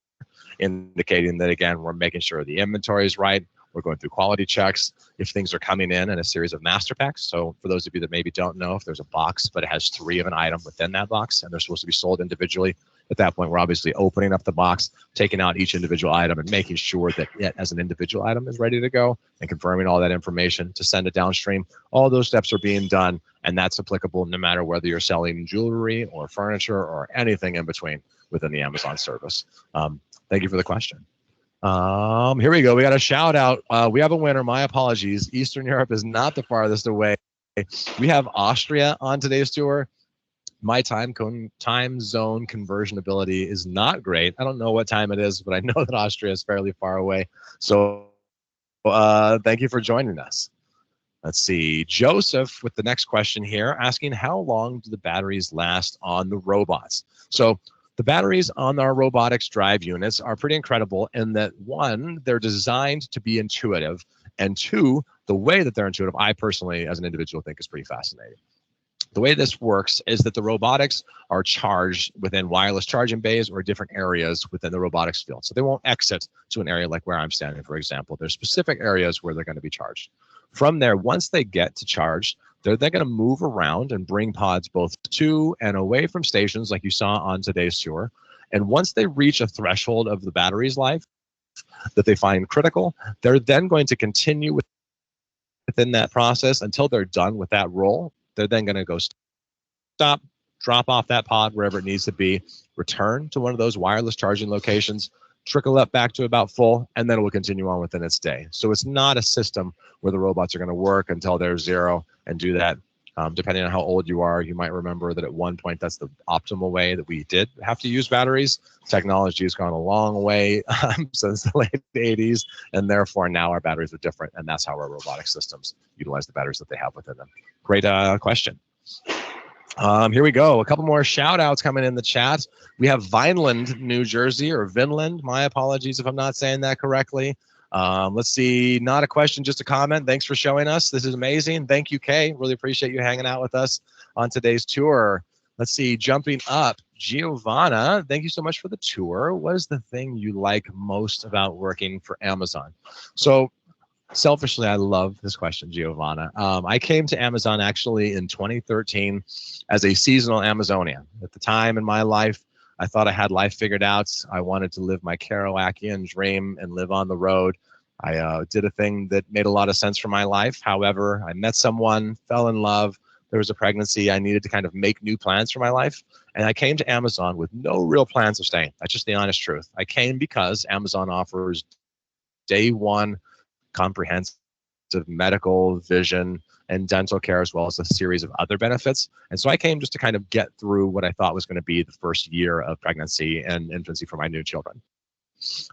indicating that, again, we're making sure the inventory is right. We're going through quality checks. If things are coming in a series of master packs. So for those of you that maybe don't know, if there's a box, but it has 3 of an item within that box, and they're supposed to be sold individually, at that point, we're obviously opening up the box, taking out each individual item and making sure that it as an individual item is ready to go and confirming all that information to send it downstream. All those steps are being done, and that's applicable no matter whether you're selling jewelry or furniture or anything in between within the Amazon service. Thank you for the question. Here we go. We got a shout out. We have a winner. My apologies. Eastern Europe is not the farthest away. We have Austria on today's tour. My time zone conversion ability is not great. I don't know what time it is, but I know that Austria is fairly far away. So thank you for joining us. Let's see. Joseph with the next question here, asking how long do the batteries last on the robots? So the batteries on our robotics drive units are pretty incredible in that, 1, they're designed to be intuitive, and 2, the way that they're intuitive, I personally, as an individual, think is pretty fascinating. The way this works is that the robotics are charged within wireless charging bays or different areas within the robotics field. So they won't exit to an area like where I'm standing, for example. There's specific areas where they're going to be charged. From there, once they get to charge, they're then going to move around and bring pods both to and away from stations like you saw on today's tour. And once they reach a threshold of the battery's life that they find critical, they're then going to continue within that process until they're done with that roll. They're then going to go stop, drop off that pod wherever it needs to be, return to one of those wireless charging locations, trickle up back to about full, and then it will continue on within its day. So it's not a system where the robots are going to work until they're 0 and do that Depending on how old you are, you might remember that at one point that's the optimal way that we did have to use batteries. Technology has gone a long way since the late 80s, and therefore now our batteries are different, and that's how our robotic systems utilize the batteries that they have within them. Great question. Here we go. A couple more shout outs coming in the chat. We have Vineland, New Jersey, or Vinland. My apologies if I'm not saying that correctly. Let's see, not a question, just a comment. Thanks for showing us. This is amazing. Thank you, Kay. Really appreciate you hanging out with us on today's tour. Let's see, jumping up, Giovanna, thank you so much for the tour. What is the thing you like most about working for Amazon? So selfishly, I love this question, Giovanna. I came to Amazon actually in 2013 as a seasonal Amazonian. At the time in my life, I thought I had life figured out. I wanted to live my Kerouacian dream and live on the road. I did a thing that made a lot of sense for my life. However, I met someone, fell in love. There was a pregnancy. I needed to kind of make new plans for my life. And I came to Amazon with no real plans of staying. That's just the honest truth. I came because Amazon offers day one comprehensive medical, vision, and dental care, as well as a series of other benefits. And so I came just to kind of get through what I thought was going to be the first year of pregnancy and infancy for my new children.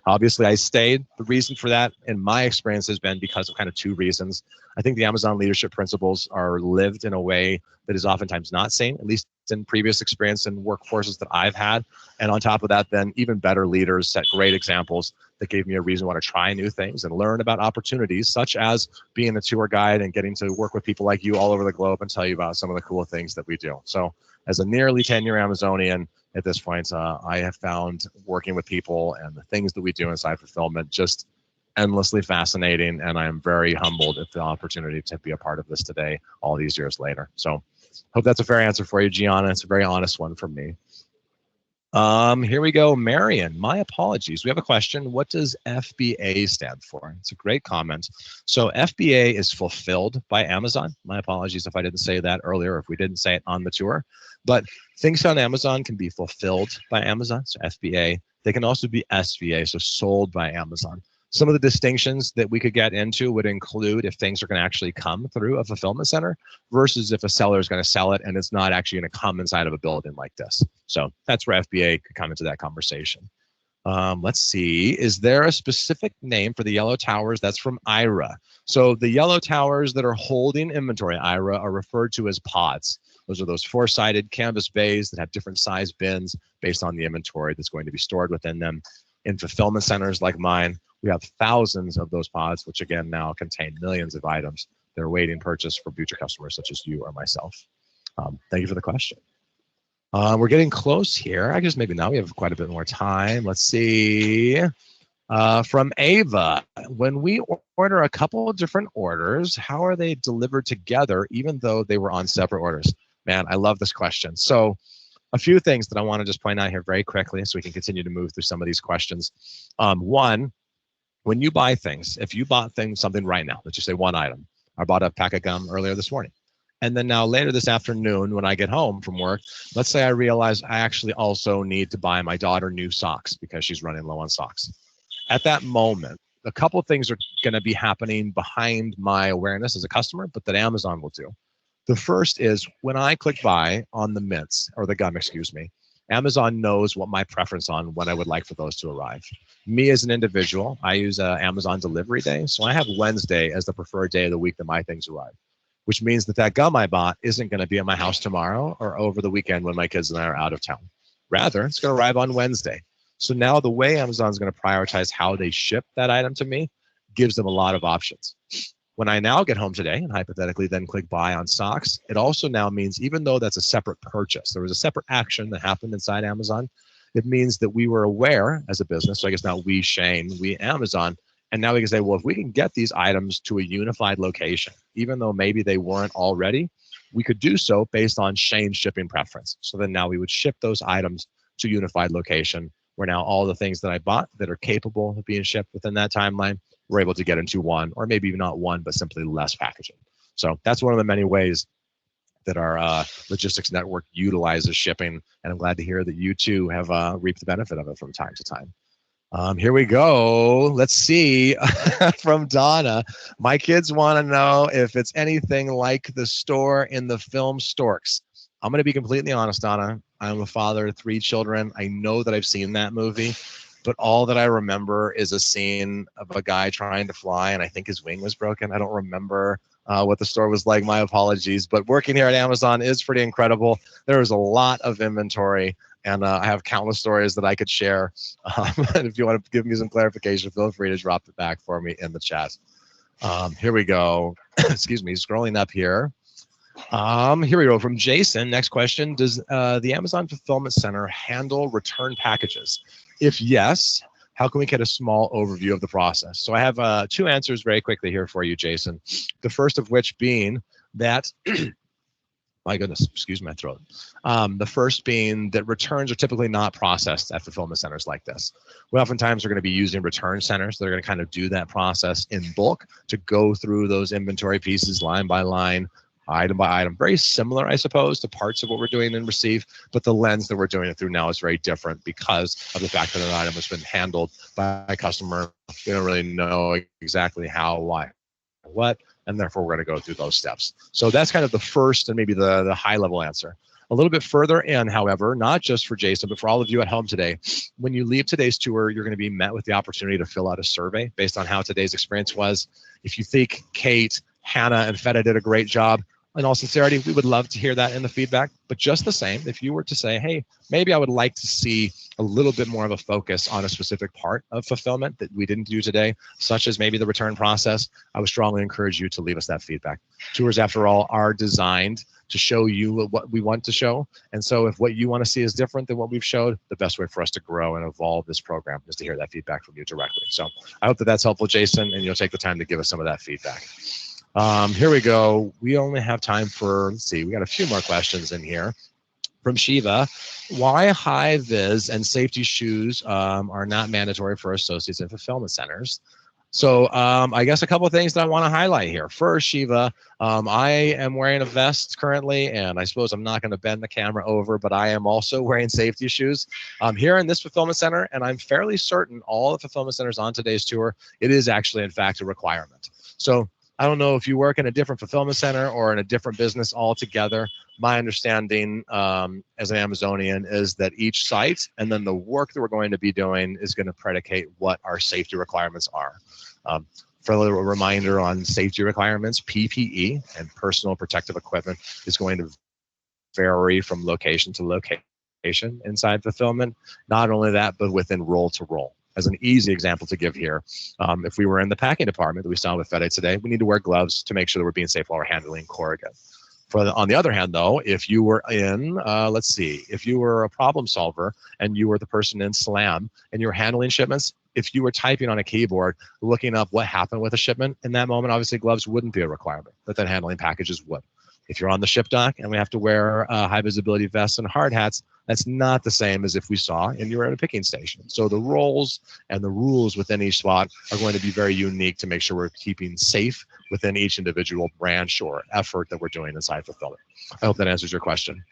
Obviously, I stayed. The reason for that, in my experience, has been because of kind of two reasons. I think the Amazon leadership principles are lived in a way that is oftentimes not seen, at least in previous experience in workforces that I've had. And on top of that, then even better leaders set great examples that gave me a reason to want to try new things and learn about opportunities, such as being a tour guide and getting to work with people like you all over the globe and tell you about some of the cool things that we do. So as a nearly 10-year Amazonian, at this point, I have found working with people and the things that we do inside fulfillment just endlessly fascinating, and I am very humbled at the opportunity to be a part of this today, all these years later. So hope that's a fair answer for you, Gianna. It's a very honest one from me. Here we go, Marion. My apologies. We have a question. What does FBA stand for? It's a great comment. So FBA is fulfilled by Amazon. My apologies if I didn't say that earlier, if we didn't say it on the tour. But things on Amazon can be fulfilled by Amazon, so FBA. They can also be SVA, so sold by Amazon. Some of the distinctions that we could get into would include if things are going to actually come through a fulfillment center versus if a seller is going to sell it and it's not actually going to come inside of a building like this. So that's where FBA could come into that conversation. Let's see, is there a specific name for the yellow towers? That's from IRA. So the yellow towers that are holding inventory, IRA, are referred to as pods. Those are those four-sided canvas bays that have different size bins based on the inventory that's going to be stored within them. In fulfillment centers like mine, we have thousands of those pods, which again now contain millions of items that are awaiting purchase for future customers such as you or myself. Thank you for the question. We're getting close here. I guess maybe now we have quite a bit more time. Let's see. From Ava, when we order a couple of different orders, how are they delivered together even though they were on separate orders? Man, I love this question. So a few things that I want to just point out here very quickly so we can continue to move through some of these questions. One, when you buy things, if you bought something right now, let's just say one item. I bought a pack of gum earlier this morning. And then now later this afternoon, when I get home from work, let's say I realize I actually also need to buy my daughter new socks because she's running low on socks. At that moment, a couple of things are going to be happening behind my awareness as a customer, but that Amazon will do. The first is when I click buy on the mints, or the gum, excuse me, Amazon knows what my preference on when I would like for those to arrive. Me as an individual, I use Amazon delivery day. So I have Wednesday as the preferred day of the week that my things arrive, which means that that gum I bought isn't going to be at my house tomorrow or over the weekend when my kids and I are out of town. Rather, it's going to arrive on Wednesday. So now the way Amazon's going to prioritize how they ship that item to me gives them a lot of options. When I now get home today and hypothetically then click buy on socks, it also now means even though that's a separate purchase, there was a separate action that happened inside Amazon, it means that we were aware as a business, so I guess not we, Shane, we Amazon, and now we can say, well, if we can get these items to a unified location, even though maybe they weren't already, we could do so based on Shane's shipping preference. So then now we would ship those items to unified location, where now all the things that I bought that are capable of being shipped within that timeline, we're able to get into one, or maybe not one, but simply less packaging. So that's one of the many ways that our logistics network utilizes shipping. And I'm glad to hear that you too have reaped the benefit of it from time to time. Here we go. Let's see. From Donna. My kids want to know if it's anything like the store in the film Storks. I'm going to be completely honest, Donna. I'm a father of 3 children. I know that I've seen that movie, but all that I remember is a scene of a guy trying to fly, and I think his wing was broken. I don't remember what the store was like. My apologies. But working here at Amazon is pretty incredible. There is a lot of inventory. And I have countless stories that I could share. And if you want to give me some clarification, feel free to drop it back for me in the chat. Here we go. Excuse me, scrolling up here. Here we go from Jason. Next question. Does the Amazon Fulfillment Center handle return packages? If yes, how can we get a small overview of the process? So I have 2 answers very quickly here for you, Jason. The first of which being that my goodness, excuse my throat. The first being that returns are typically not processed at fulfillment centers like this. We oftentimes are going to be using return centers that are going to kind of do that process in bulk to go through those inventory pieces line by line, item by item. Very similar, I suppose, to parts of what we're doing in Receive, but the lens that we're doing it through now is very different because of the fact that an item has been handled by a customer. We don't really know exactly how, why, what, and therefore we're going to go through those steps. So that's kind of the first and maybe the high level answer. A little bit further in, however, not just for Jason, but for all of you at home today, when you leave today's tour, you're going to be met with the opportunity to fill out a survey based on how today's experience was. If you think Kate, Hannah, and Feta did a great job, in all sincerity, we would love to hear that in the feedback. But just the same, if you were to say, hey, maybe I would like to see a little bit more of a focus on a specific part of fulfillment that we didn't do today, such as maybe the return process, I would strongly encourage you to leave us that feedback. Tours, after all, are designed to show you what we want to show. And so if what you want to see is different than what we've showed, the best way for us to grow and evolve this program is to hear that feedback from you directly. So I hope that that's helpful, Jason, and you'll take the time to give us some of that feedback. Here we go. We only have time for, let's see, we got a few more questions in here. From Shiva, why high vis and safety shoes are not mandatory for associates in fulfillment centers? So I guess a couple of things that I want to highlight here. First, Shiva, I am wearing a vest currently, and I suppose I'm not going to bend the camera over, but I am also wearing safety shoes here in this fulfillment center, and I'm fairly certain all the fulfillment centers on today's tour, it is actually, in fact, a requirement. So I don't know if you work in a different fulfillment center or in a different business altogether. My understanding as an Amazonian is that each site and then the work that we're going to be doing is going to predicate what our safety requirements are. For a little reminder on safety requirements, PPE and personal protective equipment is going to vary from location to location inside fulfillment. Not only that, but within role to role. As an easy example to give here, if we were in the packing department that we saw with FedEx today, we need to wear gloves to make sure that we're being safe while we're handling corrugate. On the other hand, though, if you were in, let's see, if you were a problem solver and you were the person in SLAM and you were handling shipments, if you were typing on a keyboard, looking up what happened with a shipment, in that moment, obviously gloves wouldn't be a requirement, but then handling packages would. If you're on the ship dock and we have to wear high visibility vests and hard hats, that's not the same as if we saw and you were at a picking station. So the roles and the rules within each spot are going to be very unique to make sure we're keeping safe within each individual branch or effort that we're doing inside fulfillment. I hope that answers your question.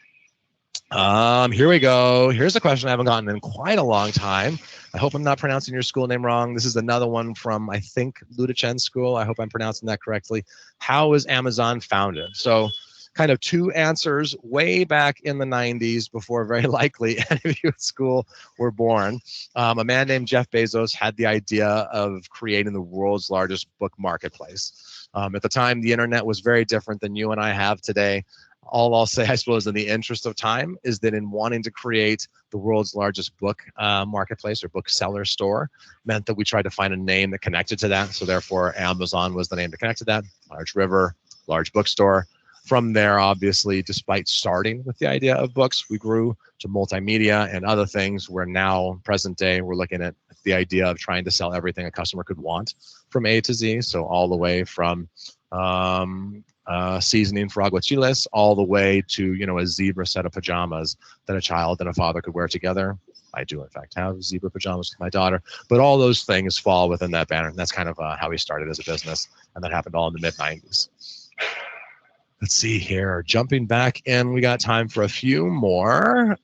Here we go. Here's a question I haven't gotten in quite a long time. I hope I'm not pronouncing your school name wrong. This is another one from, I think, Ludichen School. I hope I'm pronouncing that correctly. How was Amazon founded? So kind of 2 answers way back in the 90s before very likely any of you at school were born. A man named Jeff Bezos had the idea of creating the world's largest book marketplace. At the time, the internet was very different than you and I have today. All I'll say, I suppose, in the interest of time, is that in wanting to create the world's largest book marketplace or bookseller store meant that we tried to find a name that connected to that. So therefore, Amazon was the name to connect to that. Large river, large bookstore. From there, obviously, despite starting with the idea of books, we grew to multimedia and other things where now, present day, we're looking at the idea of trying to sell everything a customer could want from A to Z. So all the way from seasoning for aguachiles all the way to, you know, a zebra set of pajamas that a child and a father could wear together. I do, in fact, have zebra pajamas with my daughter, but all those things fall within that banner. And that's kind of how we started as a business. And that happened all in the mid-90s. Let's see here. Jumping back in, we got time for a few more.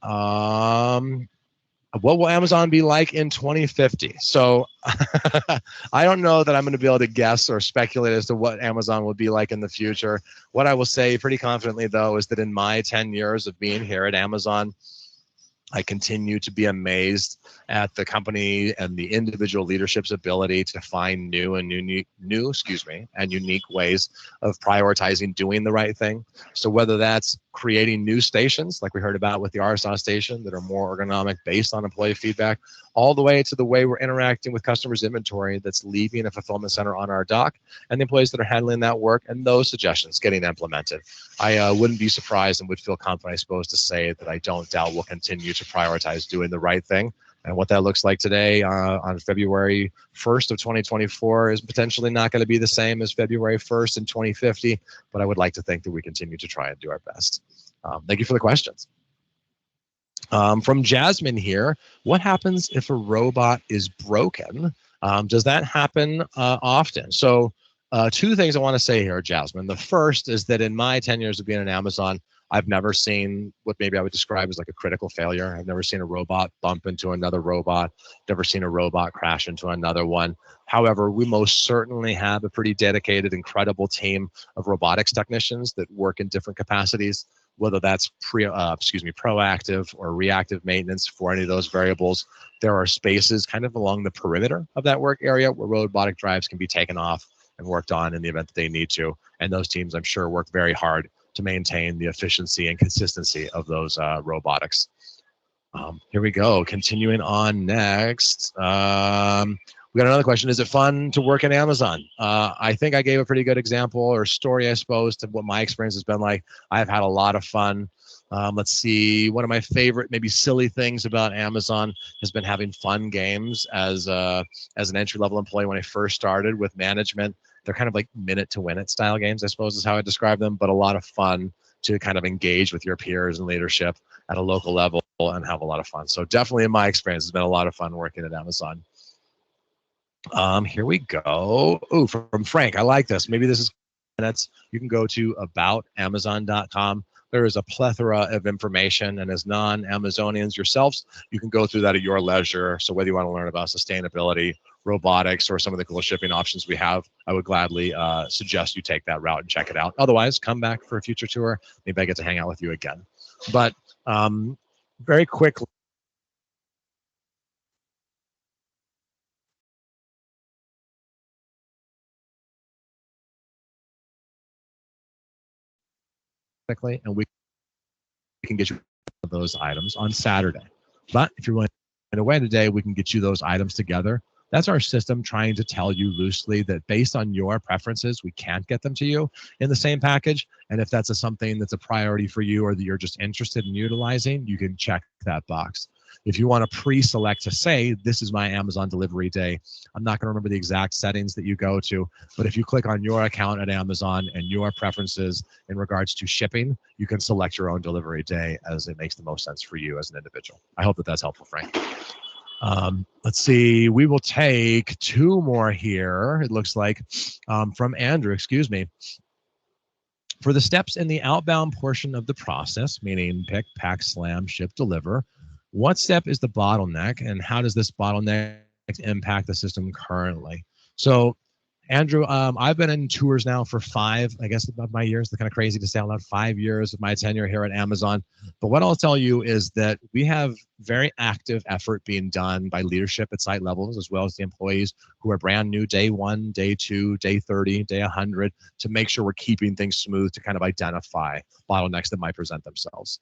What will Amazon be like in 2050? So I don't know that I'm going to be able to guess or speculate as to what Amazon will be like in the future. What I will say pretty confidently, though, is that in my 10 years of being here at Amazon, I continue to be amazed at the company and the individual leadership's ability to find new and unique ways of prioritizing doing the right thing. So whether that's creating new stations, like we heard about with the RSA station, that are more ergonomic based on employee feedback, all the way to the way we're interacting with customers' inventory that's leaving a fulfillment center on our dock, and the employees that are handling that work, and those suggestions getting implemented. I wouldn't be surprised and would feel confident, I suppose, to say that I don't doubt we'll continue to prioritize doing the right thing. And what that looks like today on February 1st of 2024 is potentially not going to be the same as February 1st in 2050, but I would like to think that we continue to try and do our best. Thank you for the questions. From Jasmine here, what happens if a robot is broken? Does that happen often? So two things I want to say here, Jasmine. The first is that in my 10 years of being at Amazon, I've never seen what maybe I would describe as like a critical failure. I've never seen a robot bump into another robot, never seen a robot crash into another one. However, we most certainly have a pretty dedicated, incredible team of robotics technicians that work in different capacities, whether that's proactive or reactive maintenance for any of those variables. There are spaces kind of along the perimeter of that work area where robotic drives can be taken off and worked on in the event that they need to. And those teams, I'm sure, work very hard to maintain the efficiency and consistency of those robotics. Here we go. Continuing on next. We got another question. Is it fun to work at Amazon? I think I gave a pretty good example or story, I suppose, to what my experience has been like. I've had a lot of fun. Let's see. One of my favorite, maybe silly things about Amazon has been having fun games as an entry-level employee when I first started with management. They're kind of like minute-to-win-it style games, I suppose is how I describe them, but a lot of fun to kind of engage with your peers and leadership at a local level and have a lot of fun. So definitely in my experience, it's been a lot of fun working at Amazon. Here we go. Oh, from Frank, I like this. Maybe this is minutes. You can go to aboutamazon.com. There is a plethora of information, and as non-Amazonians yourselves, you can go through that at your leisure. So whether you want to learn about sustainability, robotics, or some of the cool shipping options we have, I would gladly suggest you take that route and check it out. Otherwise, come back for a future tour. Maybe I get to hang out with you again. But very quickly, and we can get you those items on Saturday. But if you're willing to away today, we can get you those items together. That's our system trying to tell you loosely that based on your preferences, we can't get them to you in the same package. And if that's something that's a priority for you or that you're just interested in utilizing, you can check that box. If you want to pre-select to say, this is my Amazon delivery day, I'm not going to remember the exact settings that you go to, but if you click on your account at Amazon and your preferences in regards to shipping, you can select your own delivery day as it makes the most sense for you as an individual. I hope that that's helpful, Frank. Let's see, we will take two more here, it looks like, from Andrew, excuse me. For the steps in the outbound portion of the process, meaning pick, pack, slam, ship, deliver, what step is the bottleneck, and how does this bottleneck impact the system currently? So, Andrew, I've been in tours now for 5, I guess, of my years. It's kind of crazy to say out loud, 5 years of my tenure here at Amazon. But what I'll tell you is that we have very active effort being done by leadership at site levels, as well as the employees who are brand new day 1, day 2, day 30, day 100, to make sure we're keeping things smooth to kind of identify bottlenecks that might present themselves.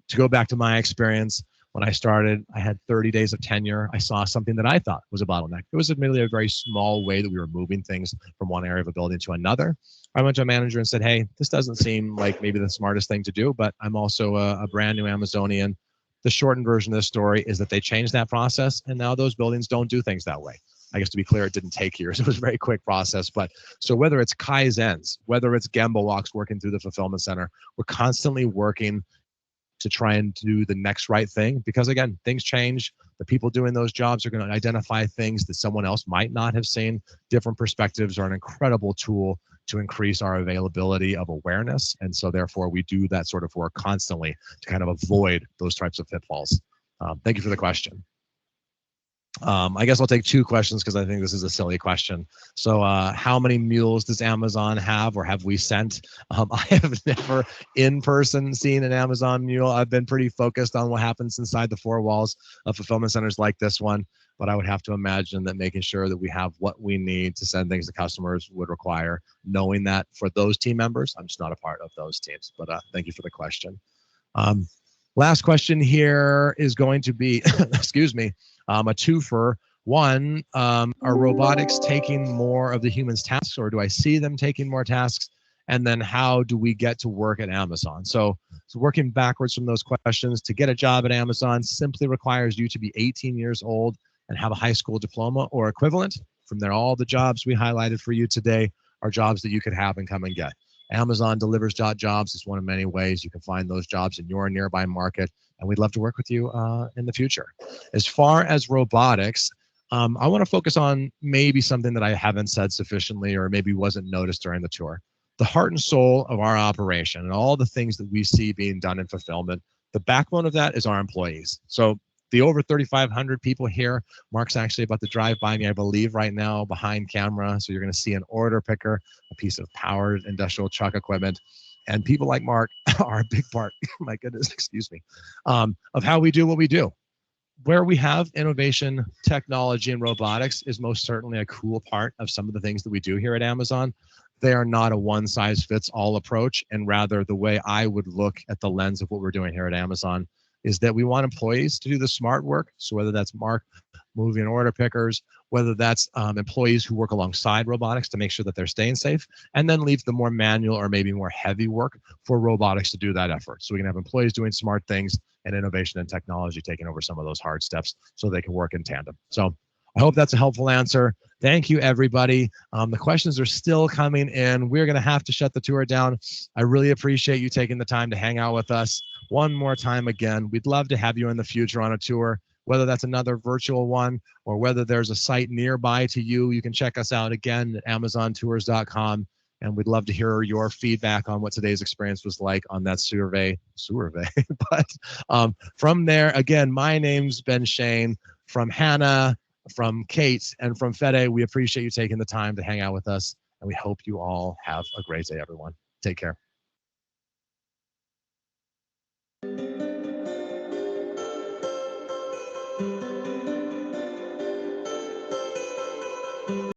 To go back to my experience, when I started, I had 30 days of tenure. I saw something that I thought was a bottleneck. It was admittedly a very small way that we were moving things from one area of a building to another. I went to a manager and said, hey, this doesn't seem like maybe the smartest thing to do, but I'm also a brand new Amazonian. The shortened version of the story is that they changed that process, and now those buildings don't do things that way. I guess to be clear, it didn't take years. It was a very quick process. But so whether it's Kaizens, whether it's Gemba walks working through the fulfillment center, we're constantly working to try and do the next right thing, because again, things change. The people doing those jobs are going to identify things that someone else might not have seen. Different perspectives are an incredible tool to increase our availability of awareness. And so therefore we do that sort of work constantly to kind of avoid those types of pitfalls. Thank you for the question. I guess I'll take two questions because I think this is a silly question. So how many mules does Amazon have or have we sent? I have never in person seen an Amazon mule. I've been pretty focused on what happens inside the four walls of fulfillment centers like this one. But I would have to imagine that making sure that we have what we need to send things to customers would require knowing that for those team members. I'm just not a part of those teams. But thank you for the question. Last question here is going to be, excuse me, a twofer. One, are robotics taking more of the humans' tasks, or do I see them taking more tasks? And then how do we get to work at Amazon? So working backwards from those questions, to get a job at Amazon simply requires you to be 18 years old and have a high school diploma or equivalent. From there, all the jobs we highlighted for you today are jobs that you could have and come and get. Amazon delivers jobs. It's one of many ways you can find those jobs in your nearby market, and we'd love to work with you in the future. As far as robotics, I want to focus on maybe something that I haven't said sufficiently or maybe wasn't noticed during the tour. The heart and soul of our operation and all the things that we see being done in fulfillment, the backbone of that is our employees. So the over 3,500 people here, Mark's actually about to drive by me, I believe, right now behind camera. So you're going to see an order picker, a piece of powered industrial truck equipment. And people like Mark are a big part, my goodness, excuse me, of how we do what we do. Where we have innovation, technology, and robotics is most certainly a cool part of some of the things that we do here at Amazon. They are not a one-size-fits-all approach, and rather the way I would look at the lens of what we're doing here at Amazon is that we want employees to do the smart work. So whether that's Mark moving order pickers, whether that's employees who work alongside robotics to make sure that they're staying safe, and then leave the more manual or maybe more heavy work for robotics to do that effort. So we can have employees doing smart things and innovation and technology taking over some of those hard steps so they can work in tandem. So I hope that's a helpful answer. Thank you, everybody. The questions are still coming in. We're going to have to shut the tour down. I really appreciate you taking the time to hang out with us. One more time again, we'd love to have you in the future on a tour, whether that's another virtual one or whether there's a site nearby to you. You can check us out again at amazontours.com. And we'd love to hear your feedback on what today's experience was like on that survey. But from there, again, my name's Ben Shane. From Hannah, from Kate, and from Fede, we appreciate you taking the time to hang out with us. And we hope you all have a great day, everyone. Take care.